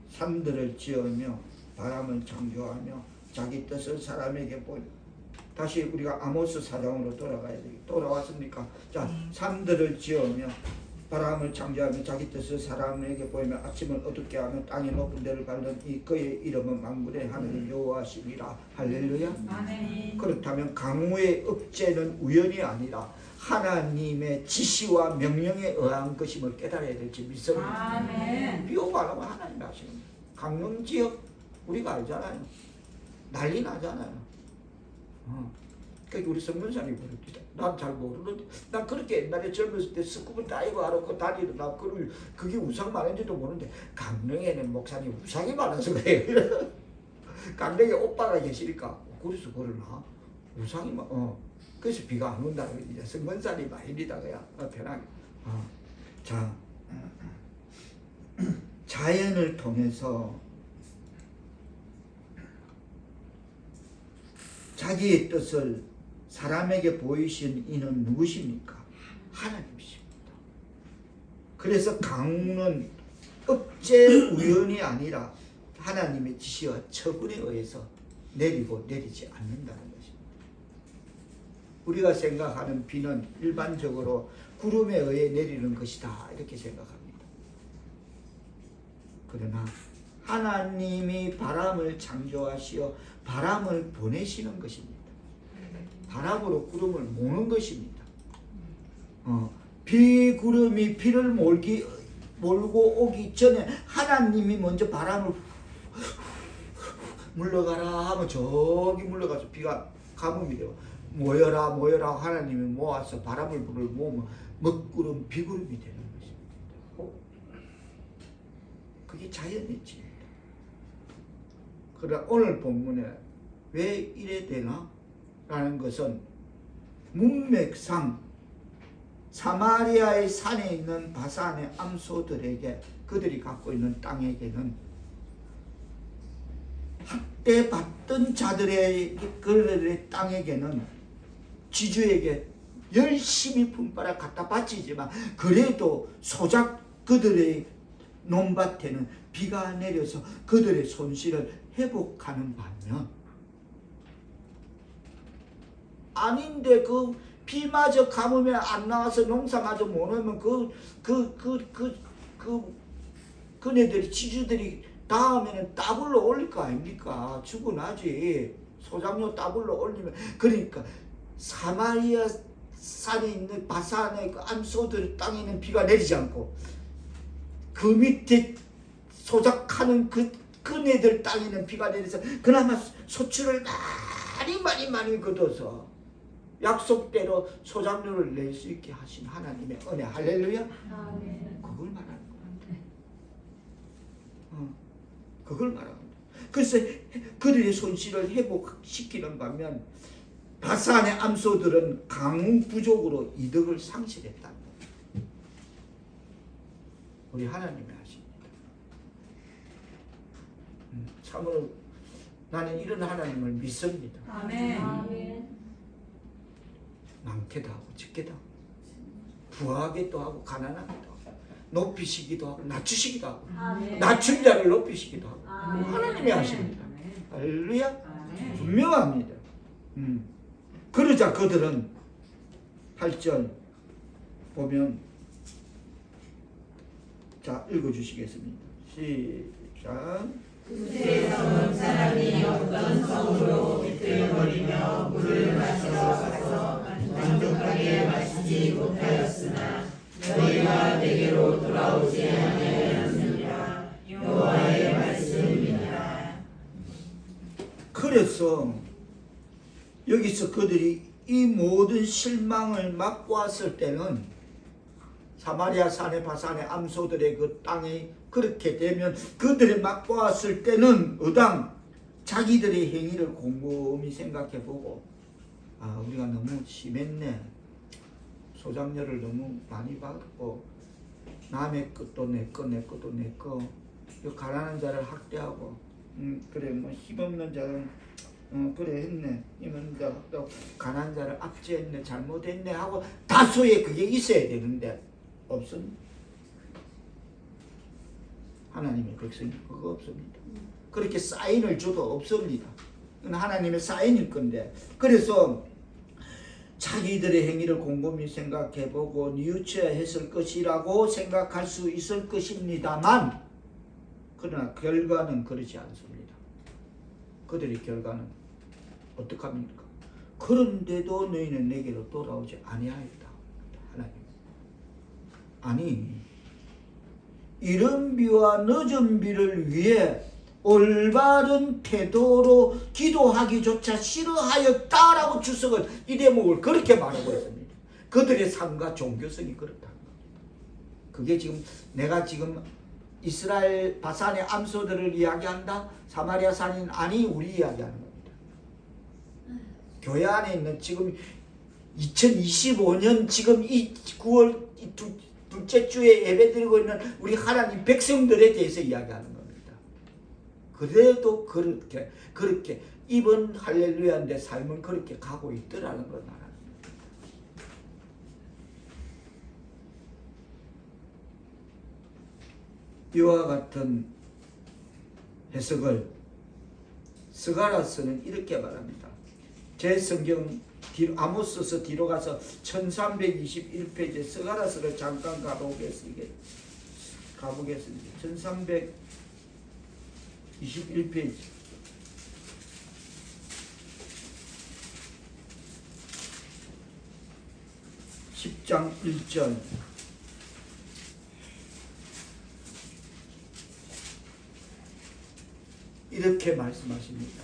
산들을 지으며 바람을 창조하며 자기 뜻을 사람에게 보여. 다시 우리가 아모스 4장으로 돌아가야 돼. 돌아왔습니까? 자, 산들을 지으며 바람을 창조하며 자기 뜻을 사람에게 보이며 아침을 어둡게 하며 땅의 높은 데를 밟는 이 그의 이름은 만군의 하나님 여호와시니라. 할렐루야. 아멘. 그렇다면 강우의 읍제는 우연이 아니라 하나님의 지시와 명령에 의한 것임을 깨달아야 될지 믿습니다. 아멘. 비 오고 안 오고 하나님 하시는 거예요. 강릉 지역 우리가 알잖아요. 난리 나잖아요. 그러니까 우리 성문사님 그럽니다. 난 잘 모르는데 난 그렇게 옛날에 젊었을 때 스쿠버 다이브 하러 그 다니는 나 그게 우상 많은지도 모르는데 강릉에는 목사님 우상이 많아서 그래요. 강릉에 오빠가 계시니까 그래서 그러나 우상이 그래서 비가 안 온다. 이제 성문사님 아닙니다. 그야 편하게. 자, 자연을 통해서 자기의 뜻을 사람에게 보이신 이는 누구십니까? 하나님이십니다. 그래서 강우는 읍제 우연이 아니라 하나님의 지시와 처분에 의해서 내리고 내리지 않는다는 것입니다. 우리가 생각하는 비는 일반적으로 구름에 의해 내리는 것이다 이렇게 생각합니다. 그러나 하나님이 바람을 창조하시어 바람을 보내시는 것입니다. 바람으로 구름을 모는 것입니다. 구름이 비를 몰고 오기 전에 하나님이 먼저 바람을 물러가라 하면 저기 물러가서 비가 가뭄이 되고 모여라 모여라 하나님이 모아서 바람을 모으면 먹구름 비구름이 되는 것입니다. 그게 자연의 지입니다. 그러나 오늘 본문에 왜 이래 되나? 라는 것은 문맥상 사마리아의 산에 있는 바산의 암소들에게 그들이 갖고 있는 땅에게는 학대받던 자들의 그들의 땅에게는 지주에게 열심히 품바라 갖다 바치지만 그래도 소작 그들의 논밭에는 비가 내려서 그들의 손실을 회복하는 반면 아닌데 그 비마저 가뭄에 안 나와서 농사마저 못 하면 그네들이 지주들이 다음에는 따블로 올릴 거 아닙니까? 죽어나지. 소작료 따블로 올리면 그러니까 사마리아 산에 있는 바산의 그 암소들 땅에 있는 비가 내리지 않고 그 밑에 소작하는 그네들 땅에는 비가 내려서 그나마 소출을 많이 거둬서 약속대로 소작료를 낼 수 있게 하신 하나님의 은혜. 할렐루야. 아멘. 그걸 말하는 거야. 그걸 말하는 거야. 그래서 그들의 손실을 회복시키는 반면 바산의 암소들은 강우 부족으로 이득을 상실했다. 우리 하나님이 하십니다. 참으로 나는 이런 하나님을 믿습니다. 아멘. 아멘. 많게도 하고 적게도 하고 부하게도 하고 가난하게도 하고 높이시기도 하고 낮추시기도 하고 아멘. 낮춘 자를 높이시기도 하고 아멘. 하나님이 하십니다. 할렐루야. 아멘. 분명합니다. 그러자 그들은 8절 보면 자 읽어주시겠습니다. 시작. 그새 성은 사람이 어떤 성으로 비틀거리며 물을 마시러 가서 만족하게 마시지 못하였으나 너희가 내게로 돌아오지 아니하였느니라. 여호와의 말씀이니라. 그래서 여기서 그들이 이 모든 실망을 맛보았을 때는 사마리아 산의 바산의 암소들의 그 땅이 그렇게 되면 그들이 맛보았을 때는 의당 자기들의 행위를 곰곰이 생각해보고 우리가 너무 심했네. 소작료를 너무 많이 받고 남의 것도 내 거, 내 것도 내 거. 가난한 자를 학대하고 그래 뭐 힘없는 자는 그래 했네. 힘없는 자 또 가난한 자를 압제했네. 잘못했네 하고 다수의 그게 있어야 되는데 없습니다. 하나님의 백성이 그거 없습니다. 그렇게 사인을 줘도 없습니다. 그건 하나님의 사인일 건데, 그래서 자기들의 행위를 곰곰이 생각해보고 뉘우쳐했을 것이라고 생각할 수 있을 것입니다만, 그러나 결과는 그렇지 않습니다. 그들의 결과는 어떡합니까? 그런데도 너희는 내게로 돌아오지 아니하였다. 하나님, 아니, 이른 비와 늦은 비를 위해 올바른 태도로 기도하기조차 싫어하였다라고 주석은 이 대목을 그렇게 말하고 있습니다. 그들의 삶과 종교성이 그렇다. 그게 지금 내가 지금 이스라엘 바산의 암소들을 이야기한다? 사마리아 산인 아니 우리 이야기하는 겁니다. 교회 안에 있는 지금 2025년 지금 이 9월 둘째 주에 예배드리고 있는 우리 하나님 백성들에 대해서 이야기하는 겁니다. 그래도 그렇게 이번 할렐루야인데 삶은 그렇게 가고 있더라는 걸 말합니다. 이와 같은 해석을 스가랴서는 이렇게 말합니다. 제 성경 아모스서 뒤로 가서 1321페이지 스가랴서를 잠깐 가보겠습니다. 1321페이지 10장 1절 이렇게 말씀하십니다.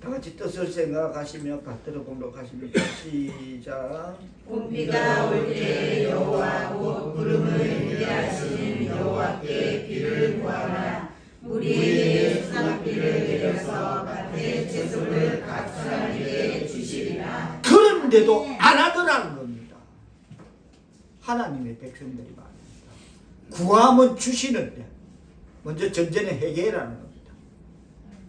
다같이 뜻을 생각하시며 받들어 보도록 하십니다. 시작. 봄비가 올 때 여호와 곧 구름을 위대하신 여호와께 비를 구하라. 우리에게 수산비를 내려서 밭의 채소를 각 사람에게 주시리라. 그런데도 안 하더라는 겁니다. 하나님의 백성들이 말입니다. 구하면 주시는데 먼저 전제는 회개라는 겁니다.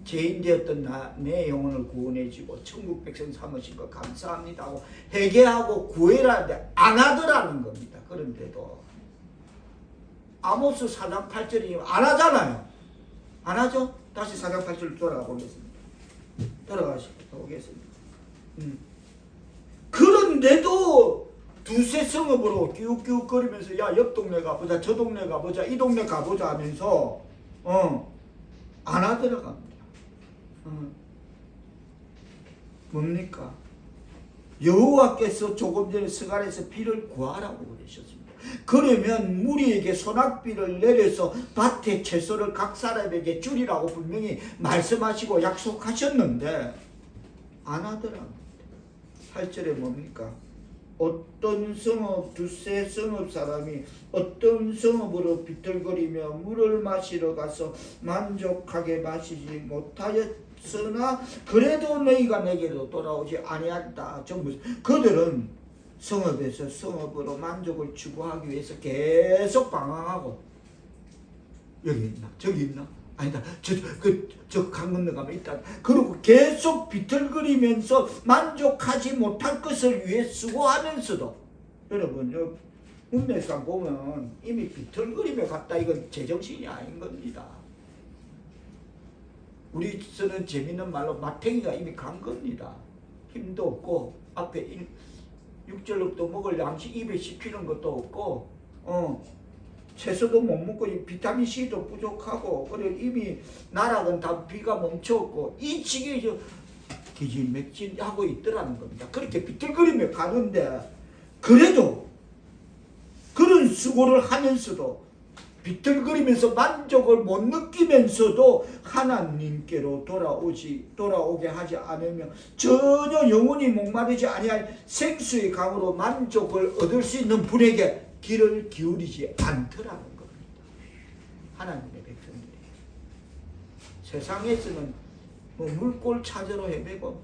죄인 되었던 내 영혼을 구원해주고 천국 백성 삼으신 거 감사합니다 하고 회개하고 구해라는데 안 하더라는 겁니다. 그런데도 아모스 4장 8절이 안 하잖아요. 안 하죠? 다시 4장 8절 돌아가 보겠습니다. 보겠습니다. 그런데도 두세 성읍으로 끼욱끼욱거리면서 야, 옆 동네 가보자, 저 동네 가보자, 이 동네 가보자 하면서 안 하더라갑니다. 뭡니까? 여호와께서 조금 전에 스가랴에서 비를 구하라고 그러셨습니다. 그러면 무리에게 소낙비를 내려서 밭에 채소를 각 사람에게 주리라고 분명히 말씀하시고 약속하셨는데 안 하더랍니다. 8절에 뭡니까? 어떤 성읍 두세 성읍 사람이 어떤 성읍으로 비틀거리며 물을 마시러 가서 만족하게 마시지 못하였으나 그래도 너희가 내게로 돌아오지 아니하였다. 전부 그들은 성읍에서 성읍으로 만족을 추구하기 위해서 계속 방황하고 여기 있나 저기 있나 아니다 저 강 건너가면 있다. 그리고 계속 비틀거리면서 만족하지 못할 것을 위해 수고하면서도 여러분 여 문맥상 보면 이미 비틀거리며 갔다. 이건 제정신이 아닌 겁니다. 우리 쓰는 재밌는 말로 마탱이가 이미 간 겁니다. 힘도 없고 앞에 6절로부터 먹을 양식 입에 씹히는 것도 없고 채소도 못 먹고 비타민C도 부족하고 그래 이미 나락은 다 비가 멈췄고 이 지경에 기진맥진하고 있더라는 겁니다. 그렇게 비틀거리며 가는데 그래도 그런 수고를 하면서도 비틀거리면서 만족을 못 느끼면서도 하나님께로 돌아오게 하지 않으며 전혀 영혼이 목마르지 아니할 생수의 강으로 만족을 얻을 수 있는 분에게 귀를 기울이지 않더라는 겁니다. 하나님의 백성들이 세상에서는 물골 찾으러 헤매고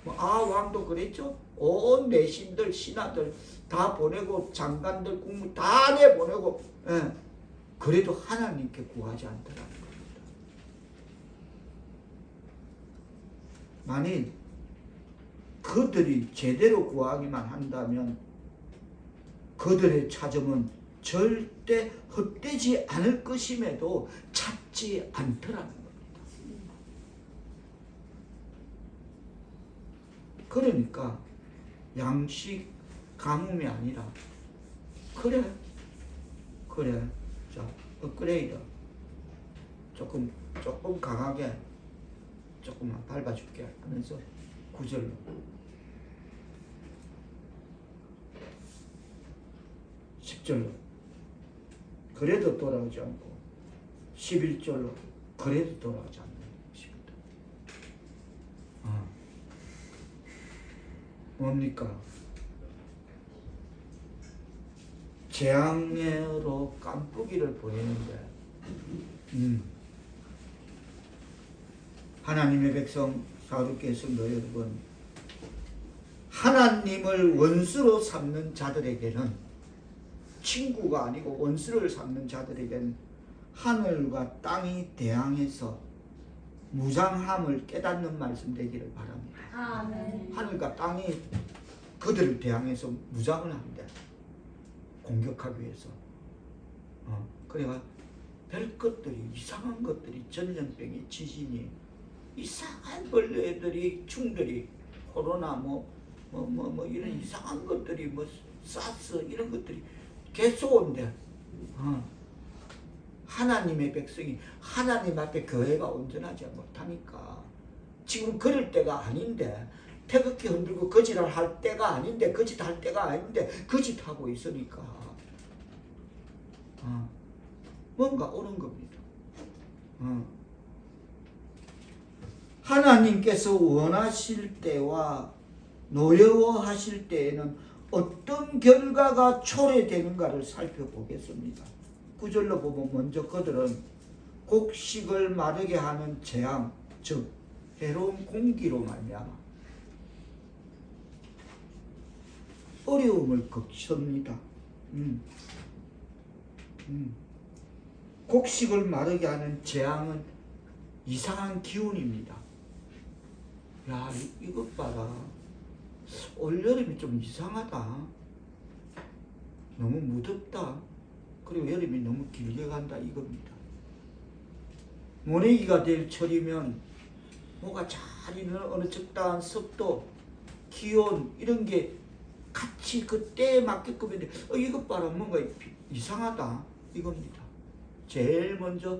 왕도 그랬죠. 온 내신들 신하들 다 보내고 장관들 국무 다 내보내고 그래도 하나님께 구하지 않더라는 겁니다. 만일 그들이 제대로 구하기만 한다면 그들의 찾음은 절대 헛되지 않을 것임에도 찾지 않더라는 겁니다. 그러니까 양식 가뭄이 아니라 그래 자 업그레이드 조금 강하게 조금만 밟아줄게 하면서 9절로 10절로 그래도 돌아오지 않고 11절로 그래도 돌아오지 않는 것입니다. 뭡니까? 재앙으로 깐뿌기를 보내는데 하나님의 백성 사도교회 성도 여러분, 하나님을 원수로 삼는 자들에게는, 친구가 아니고 원수를 삼는 자들에게는 하늘과 땅이 대항해서 무장함을 깨닫는 말씀 되기를 바랍니다. 아멘. 하늘과 땅이 그들을 대항해서 무장을 한대, 공격하기 위해서. 그래가 별 것들이, 이상한 것들이, 전염병이, 지진이, 이상한 벌레들이, 충들이, 코로나 이런 이상한 것들이, 사스 이런 것들이 계속 온대. 하나님의 백성이 하나님 앞에 교회가 온전하지 못하니까 지금 그럴 때가 아닌데, 태극기 흔들고 거짓을 할 때가 아닌데, 거짓할 때가 아닌데 거짓하고 있으니까 뭔가 오는 겁니다. 하나님께서 원하실 때와 노여워하실 때에는 어떤 결과가 초래되는가를 살펴보겠습니다. 9절로 보면 먼저 그들은 곡식을 마르게 하는 재앙, 즉 해로운 공기로 말미암아 어려움을 겪습니다. 곡식을 마르게 하는 재앙은 이상한 기운입니다. 야, 이것 봐라. 올여름이 좀 이상하다. 너무 무덥다. 그리고 여름이 너무 길게 간다 이겁니다. 모내기가 될 철이면 뭐가 잘 있는 어느 적당한 습도, 기온 이런 게 같이 그 때에 맞게끔 했는데 이것 봐라, 뭔가 이상하다 이겁니다. 제일 먼저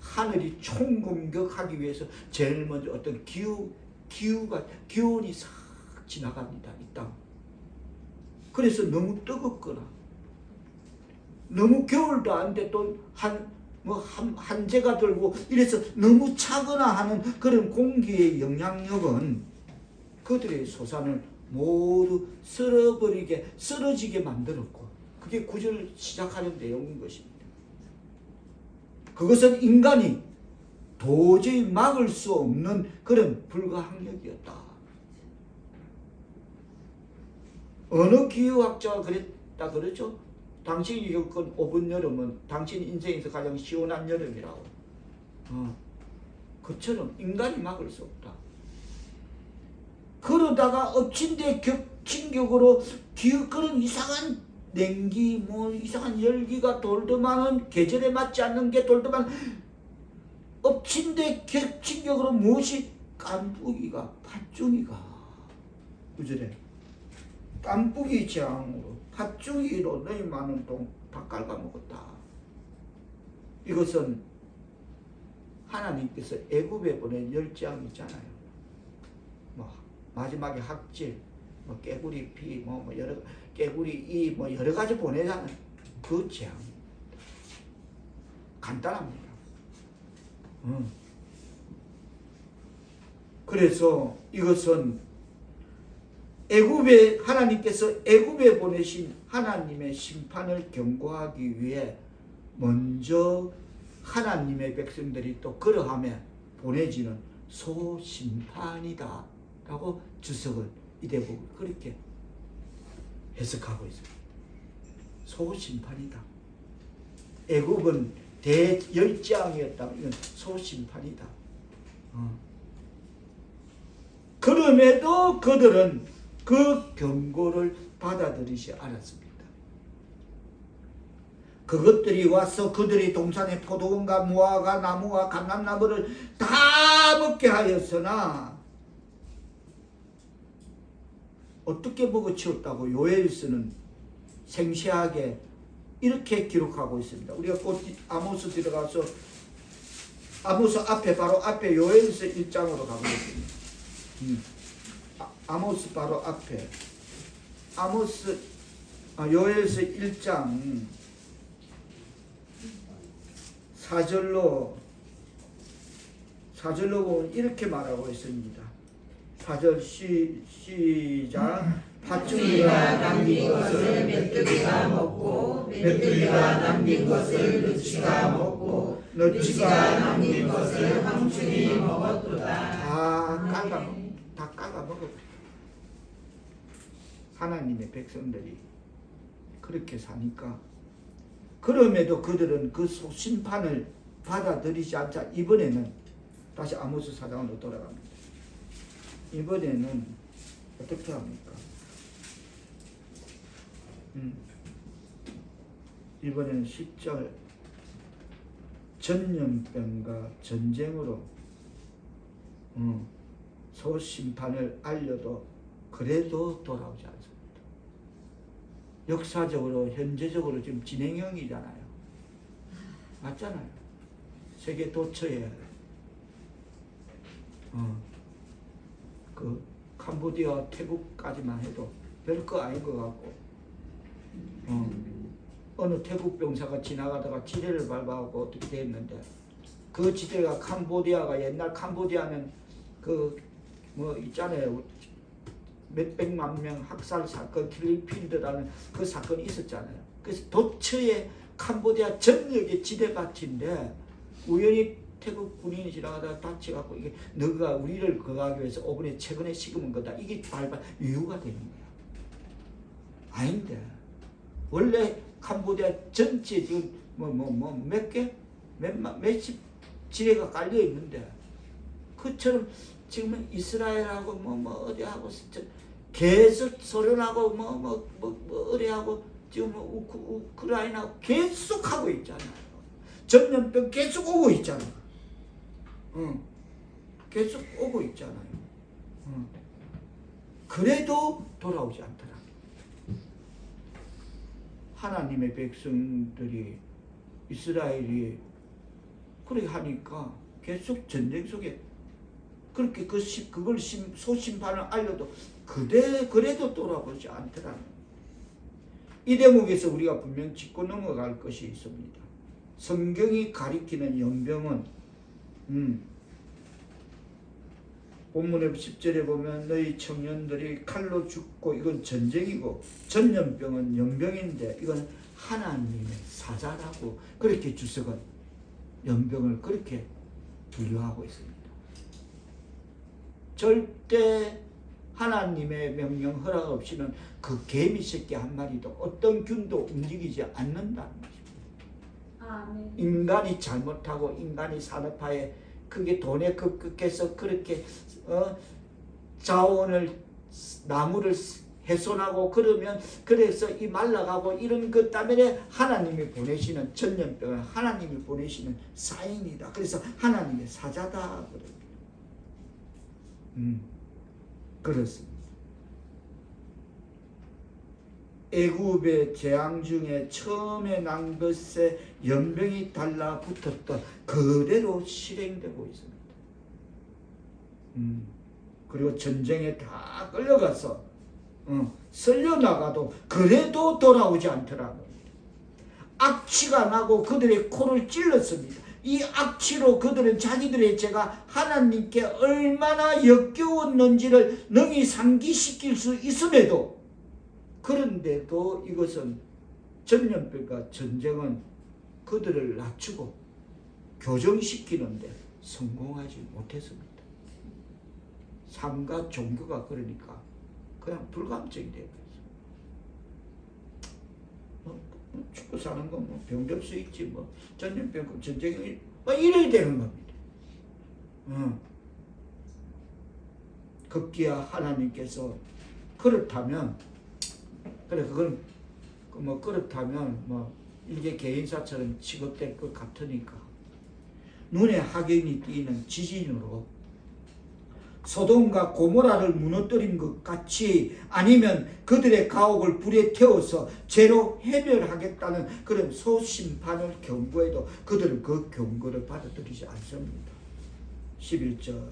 하늘이 총공격하기 위해서 제일 먼저 어떤 기온이 싹 지나갑니다. 이 땅. 그래서 너무 뜨겁거나 너무 겨울도 아닌데 또 한재가 들고 이래서 너무 차거나 하는 그런 공기의 영향력은 그들의 소산을 모두 쓰러지게 만들었고, 그게 9절 시작하는 내용인 것입니다. 그것은 인간이 도저히 막을 수 없는 그런 불가항력이었다. 어느 기후학자가 그랬다 그러죠? 당신이 겪은 5분 여름은 당신 인생에서 가장 시원한 여름이라고. 그처럼 인간이 막을 수 없다. 그러다가 엎친 데 격친격으로 그런 이상한 냉기, 이상한 열기가 돌더만은 계절에 맞지 않는 게 돌더만 엎친 데 격친격으로 무엇이 깐뿌기가, 팥중이가, 그저래 깐뿌기 재앙으로 팥중이로 너희 많은 똥 다 갉아먹었다. 이것은 하나님께서 애굽에 보낸 열재앙이잖아요. 마지막에 학질, 깨구리 피, 깨구리 이 여러 가지 보내자는 그 재앙. 간단합니다. 그래서 이것은 하나님께서 애굽에 보내신 하나님의 심판을 경고하기 위해 먼저 하나님의 백성들이 또 그러하며 보내지는 소심판이다 라고 주석은 이 대목을 그렇게 해석하고 있습니다. 소심판이다. 애굽은 대열재앙이었다면 이건 소심판이다. 그럼에도 그들은 그 경고를 받아들이지 않았습니다. 그것들이 와서 그들의 동산의 포도원과 무화과 나무와 감람나무를 다 먹게 하였으나 어떻게 먹어치웠다고 요엘서는 생생하게 이렇게 기록하고 있습니다. 우리가 곧 아모스 들어가서 아모스 앞에 바로 앞에 요엘서 1장으로 가보겠습니다. 아모스 바로 앞에 요엘서 1장 4절로 보면 이렇게 말하고 있습니다. 4절 시작. 팥죽이가 남긴 것을 메뚜기가 먹고 메뚜기가 남긴 것을 너치가 먹고 너치가 남긴 것을 황충이 먹었도다. 다 까가 먹어. 하나님의 백성들이 그렇게 사니까 그럼에도 그들은 그 심판을 받아들이지 않자 이번에는 다시 아모스 4장으로 돌아갑니다. 이번에는 어떻게 합니까? 이번에는 10절 전염병과 전쟁으로 소심판을 알려도 그래도 돌아오지 않습니다. 역사적으로 현재적으로 지금 진행형이잖아요. 맞잖아요. 세계 도처에 그 캄보디아 태국까지만 해도 별거 아닌 것 같고 어느 태국 병사가 지나가다가 지뢰를 밟아갖고 어떻게 됐는데 그 지뢰가 캄보디아가 옛날 캄보디아는 그 뭐 있잖아요. 몇백만 명 학살 사건 킬링필드라는 그 사건이 있었잖아요. 그래서 도처에 캄보디아 전역의 지뢰밭인데 우연히 태국 군인이 지나가다가 다쳐갖고 이게 너가 우리를 거하기 위해서 오븐에 최근에 식으면 거다. 이게 발발 이유가 되는 거야. 아닌데 원래 캄보디아 전체 지금 몇 개? 몇십 지뢰가 깔려 있는데 그처럼 지금은 이스라엘하고 어디하고 계속 소련하고 어디하고 지금 우크라이나하고 계속 하고 있잖아요. 전염병 계속 오고 있잖아요. 계속 오고 있잖아요. 그래도 돌아오지 않더라. 하나님의 백성들이 이스라엘이 그렇게 하니까 계속 전쟁 속에 그렇게 그걸 소심판을 알려도 그래도 돌아보지 않더라는 이 대목에서 우리가 분명 짚고 넘어갈 것이 있습니다. 성경이 가리키는 연병은 본문의 10절에 보면 너희 청년들이 칼로 죽고 이건 전쟁이고 전염병은 연병인데 이건 하나님의 사자라고 그렇게 주석은 연병을 그렇게 분류하고 있습니다. 절대 하나님의 명령 허락 없이는 그 개미 새끼 한 마리도 어떤 균도 움직이지 않는다는 것입니다. 아멘. 인간이 잘못하고 인간이 산업화에 그게 돈에 급급해서 그렇게 자원을 나무를 훼손하고 그러면 그래서 이 말라가고 이런 것 때문에 하나님이 보내시는 전염병은 하나님이 보내시는 사인이다. 그래서 하나님의 사자다 그럽니다. 그렇습니다. 애굽의 재앙 중에 처음에 난 것에 연병이 달라붙었던 그대로 실행되고 있습니다. 그리고 전쟁에 다 끌려가서 쓸려나가도 그래도 돌아오지 않더라고요. 악취가 나고 그들의 코를 찔렀습니다. 이 악취로 그들은 자기들의 죄가 하나님께 얼마나 역겨웠는지를 능히 상기시킬 수 있음에도 그런데도 이것은 전염병과 전쟁은 그들을 낮추고 교정시키는데 성공하지 못했습니다. 삶과 종교가 그러니까 그냥 불감증이 되어있어요. 죽고 사는 건 뭐 병들 수 있지 전염병 전쟁이 이래야 되는 겁니다. 급기야 하나님께서 그렇다면 그렇다면 이게 개인사처럼 취급될 것 같으니까 눈에 확연히 띄는 지진으로 소돔과 고모라를 무너뜨린 것 같이 아니면 그들의 가옥을 불에 태워서 죄로 해멸하겠다는 그런 소심판을 경고해도 그들은 그 경고를 받아들이지 않습니다. 11절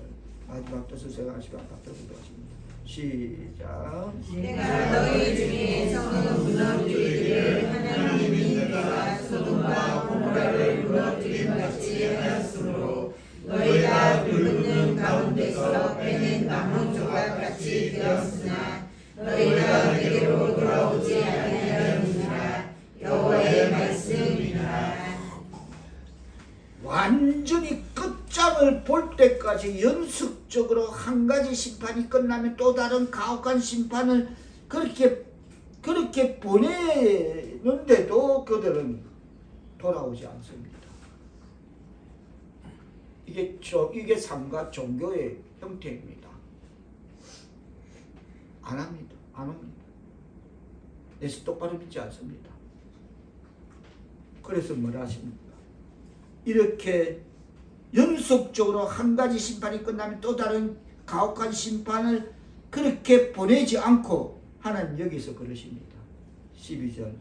마지막 뜻을 생각하시고 아까 들어보도록 하십니다. 시작. 내가 너희 중에 성을 무너뜨리기를 하나님이 내가 소돔과 고모라를 무너뜨린 같이 하였으므로 너희가 불붙는 가운데서 빼낸 나무 조각같이 되었으나 너희가 내게로 돌아오지 아니하였느니라. 여호와의 말씀이니라. 완전히 끝장을 볼 때까지 연속적으로 한 가지 심판이 끝나면 또 다른 가혹한 심판을 그렇게 보내는데도 그들은 돌아오지 않습니다. 이게 삶과 종교의 형태입니다. 안 합니다. 안 옵니다. 예수 똑바로 믿지 않습니다. 그래서 뭐라 하십니까? 이렇게 연속적으로 한 가지 심판이 끝나면 또 다른 가혹한 심판을 그렇게 보내지 않고 하나님 여기서 그러십니다. 12절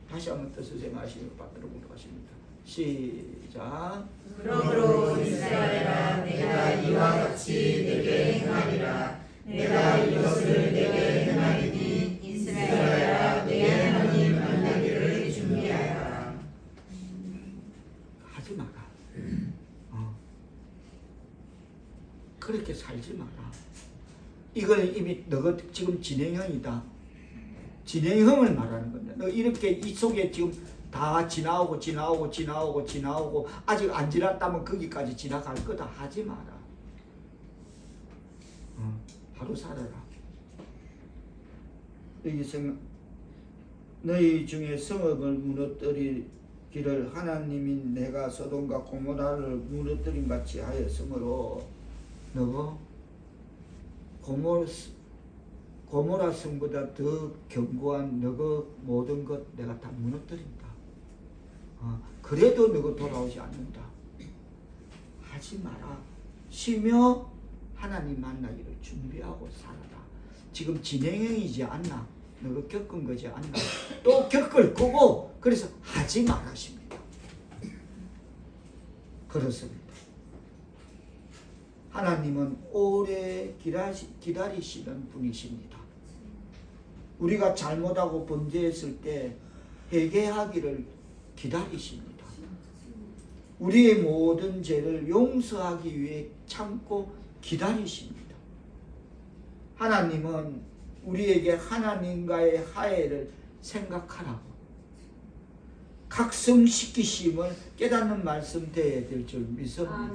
다시 한번 뜻을 생각하시고 받들어 보도록 하십니다. 시작. 그러므로 이스라엘아 내가 이와 같이 내게 행하리라. 내가 이것을 내게 행하리니 이스라엘아 내 하나님 만나기를 준비하라. 하지 마라. 그렇게 살지 마라. 이거는 이미 너가 지금 진행형이다. 진행형을 말하는 겁니다. 너 이렇게 이 속에 지금 다 지나오고 아직 안 지났다면 거기까지 지나갈 거다. 하지 마라. 바로 살아라. 여기 너희 중에 성읍을 무너뜨리기를 하나님이 내가 소돔과 고모라를 무너뜨린 같이 하였으므로 너가 고모라 성보다 더 견고한 너가 모든 것 내가 다 무너뜨린다. 그래도 너가 돌아오지 않는다. 하지 마라. 쉬며 하나님 만나기를 준비하고 살아라. 지금 진행형이지 않나? 너가 겪은 거지 않나? 또 겪을 거고 그래서 하지 말하십니다. 그렇습니다. 하나님은 오래 기다리시는 분이십니다. 우리가 잘못하고 범죄했을 때 회개하기를 기다리십니다. 우리의 모든 죄를 용서하기 위해 참고 기다리십니다. 하나님은 우리에게 하나님과의 화해를 생각하라고 각성시키심을 깨닫는 말씀 되어야 될 줄 믿습니다.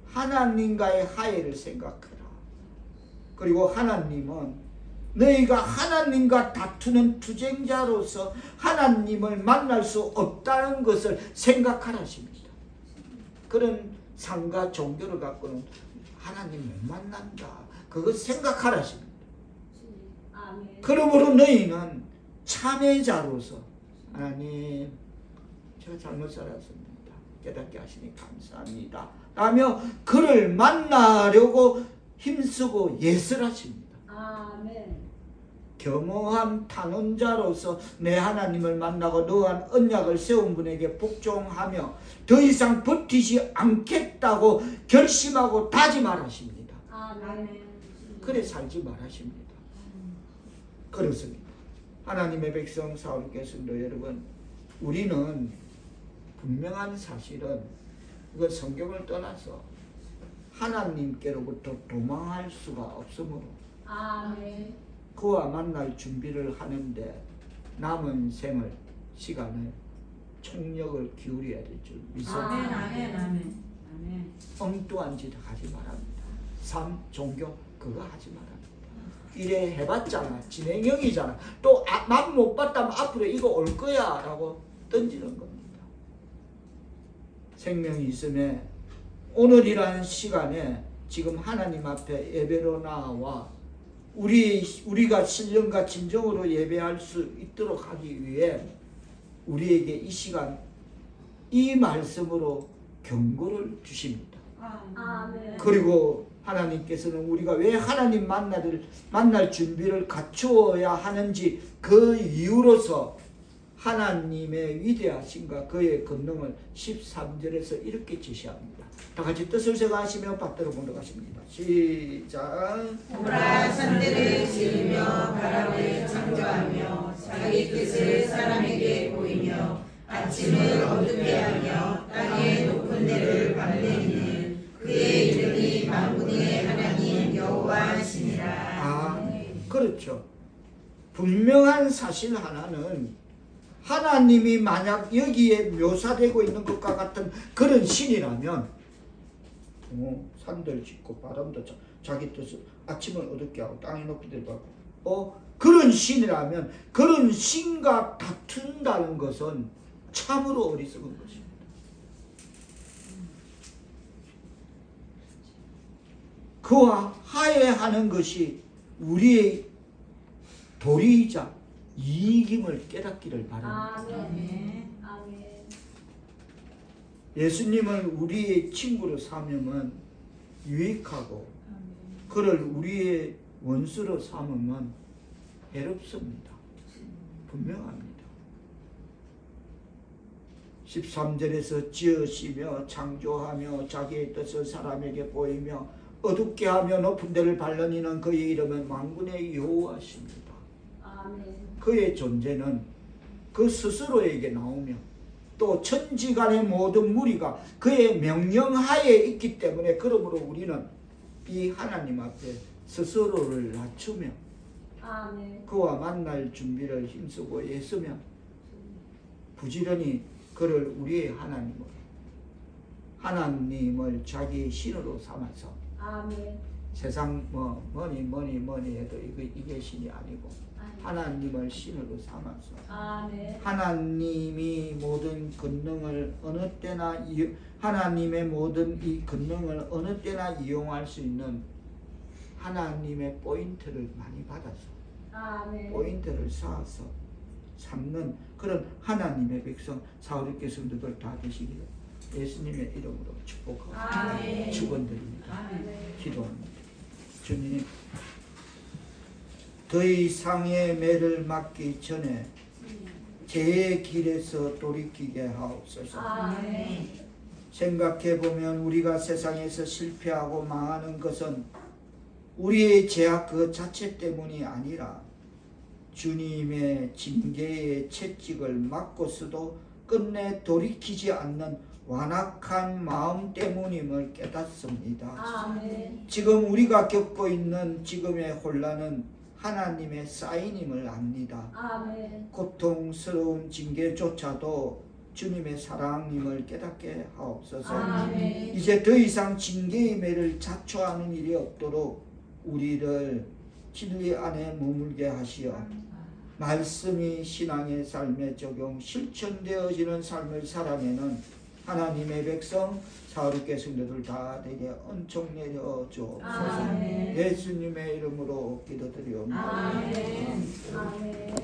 하나님과의 화해를 생각해라. 그리고 하나님은 너희가 하나님과 다투는 투쟁자로서 하나님을 만날 수 없다는 것을 생각하라십니다. 그런 삶과 종교를 갖고는 하나님 못 만난다. 그것 생각하라십니다. 그러므로 너희는 참회자로서 하나님 제가 잘못 살았습니다. 깨닫게 하시니 감사합니다. 라며 그를 만나려고 힘쓰고 예술하십니다. 아멘. 겸허한 탄원자로서 내 하나님을 만나고 너한 언약을 세운 분에게 복종하며 더 이상 버티지 않겠다고 결심하고 다짐하라십니다. 아멘. 그래 살지 말하십니다. 그렇습니다. 하나님의 백성 사울교회 성도 여러분, 우리는 분명한 사실은 이거 성경을 떠나서 하나님께로부터 도망할 수가 없으므로 아멘. 그와 만날 준비를 하는데 남은 생을 시간을 총력을 기울여야 될 줄 믿습니다. 아멘. 엉뚱한 짓 하지 말합니다. 삶, 종교 그거 하지 말합니다. 이래 해봤잖아. 진행형이잖아. 또 맘 못 봤다면 앞으로 이거 올 거야 라고 던지는 겁니다. 생명이 있음에 오늘이라는 시간에 지금 하나님 앞에 예배로 나와 우리가 신령과 진정으로 예배할 수 있도록 하기 위해 우리에게 이 시간 이 말씀으로 경고를 주십니다. 아멘. 그리고 하나님께서는 우리가 왜 하나님 만날 준비를 갖추어야 하는지 그 이유로서 하나님의 위대하심과 그의 권능을 13절에서 이렇게 제시합니다. 다 같이 뜻을 생각하시며 받들어 보도록 하십니다. 시작. 보라 산들을 지으며 바람을 창조하며 자기 뜻을 사람에게 보이며 아침을 어둡게 하며 땅의 높은 데를 밤내리는 그의 이름이 만군의 하나님 여호와시니라. 그렇죠. 분명한 사실 하나는 하나님이 만약 여기에 묘사되고 있는 것과 같은 그런 신이라면 산들 짓고 바람도 자기 뜻을 아침을 어둡게 하고 땅이 높이 들고 그런 신이라면 그런 신과 다툰다는 것은 참으로 어리석은 것입니다. 그와 화해하는 것이 우리의 도리이자 이익임을 깨닫기를 바랍니다. 아멘. 아멘. 예수님을 우리의 친구로 삼으면 유익하고 그를 우리의 원수로 삼으면 해롭습니다. 분명합니다. 13절에서 지으시며 창조하며 자기의 뜻을 사람에게 보이며 어둡게 하며 높은 데를 발라니는 그의 이름은 만군의 여호와십니다. 아멘. 그의 존재는 그 스스로에게 나오며 또 천지간의 모든 무리가 그의 명령하에 있기 때문에 그러므로 우리는 이 하나님 앞에 스스로를 낮추며 아멘. 그와 만날 준비를 힘쓰고 애쓰며 부지런히 그를 우리의 하나님을 자기의 신으로 삼아서 아멘. 세상 뭐니 해도 이게 신이 아니고 하나님을 신으로 삼아서 아멘. 하나님이 모든 권능을 어느 때나 하나님의 모든 이 권능을 어느 때나 이용할 수 있는 하나님의 포인트를 많이 받아서 아멘. 포인트를 쌓아서 삼는 그런 하나님의 백성 사울의 성도들 다 되시기를 예수님의 이름으로 축복하고 아멘. 축원드립니다. 아멘. 기도합니다. 주님, 더 이상의 매를 맞기 전에 제 길에서 돌이키게 하옵소서. 아멘. 생각해보면 우리가 세상에서 실패하고 망하는 것은 우리의 죄악 그 자체 때문이 아니라 주님의 징계의 채찍을 맞고서도 끝내 돌이키지 않는 완악한 마음 때문임을 깨닫습니다. 아멘. 지금 우리가 겪고 있는 지금의 혼란은 하나님의 사인임을 압니다. 아멘. 고통스러운 징계조차도 주님의 사랑임을 깨닫게 하옵소서. 아멘. 이제 더 이상 징계의 매를 자초하는 일이 없도록 우리를 진리 안에 머물게 하시어 말씀이 신앙의 삶에 적용 실천되어지는 삶을 살아내는 하나님의 백성 사울의 성도들 다 되게 은총 내려 주옵소서. 아멘. 예수님의 이름으로 기도드리옵나다. 아멘. 아멘.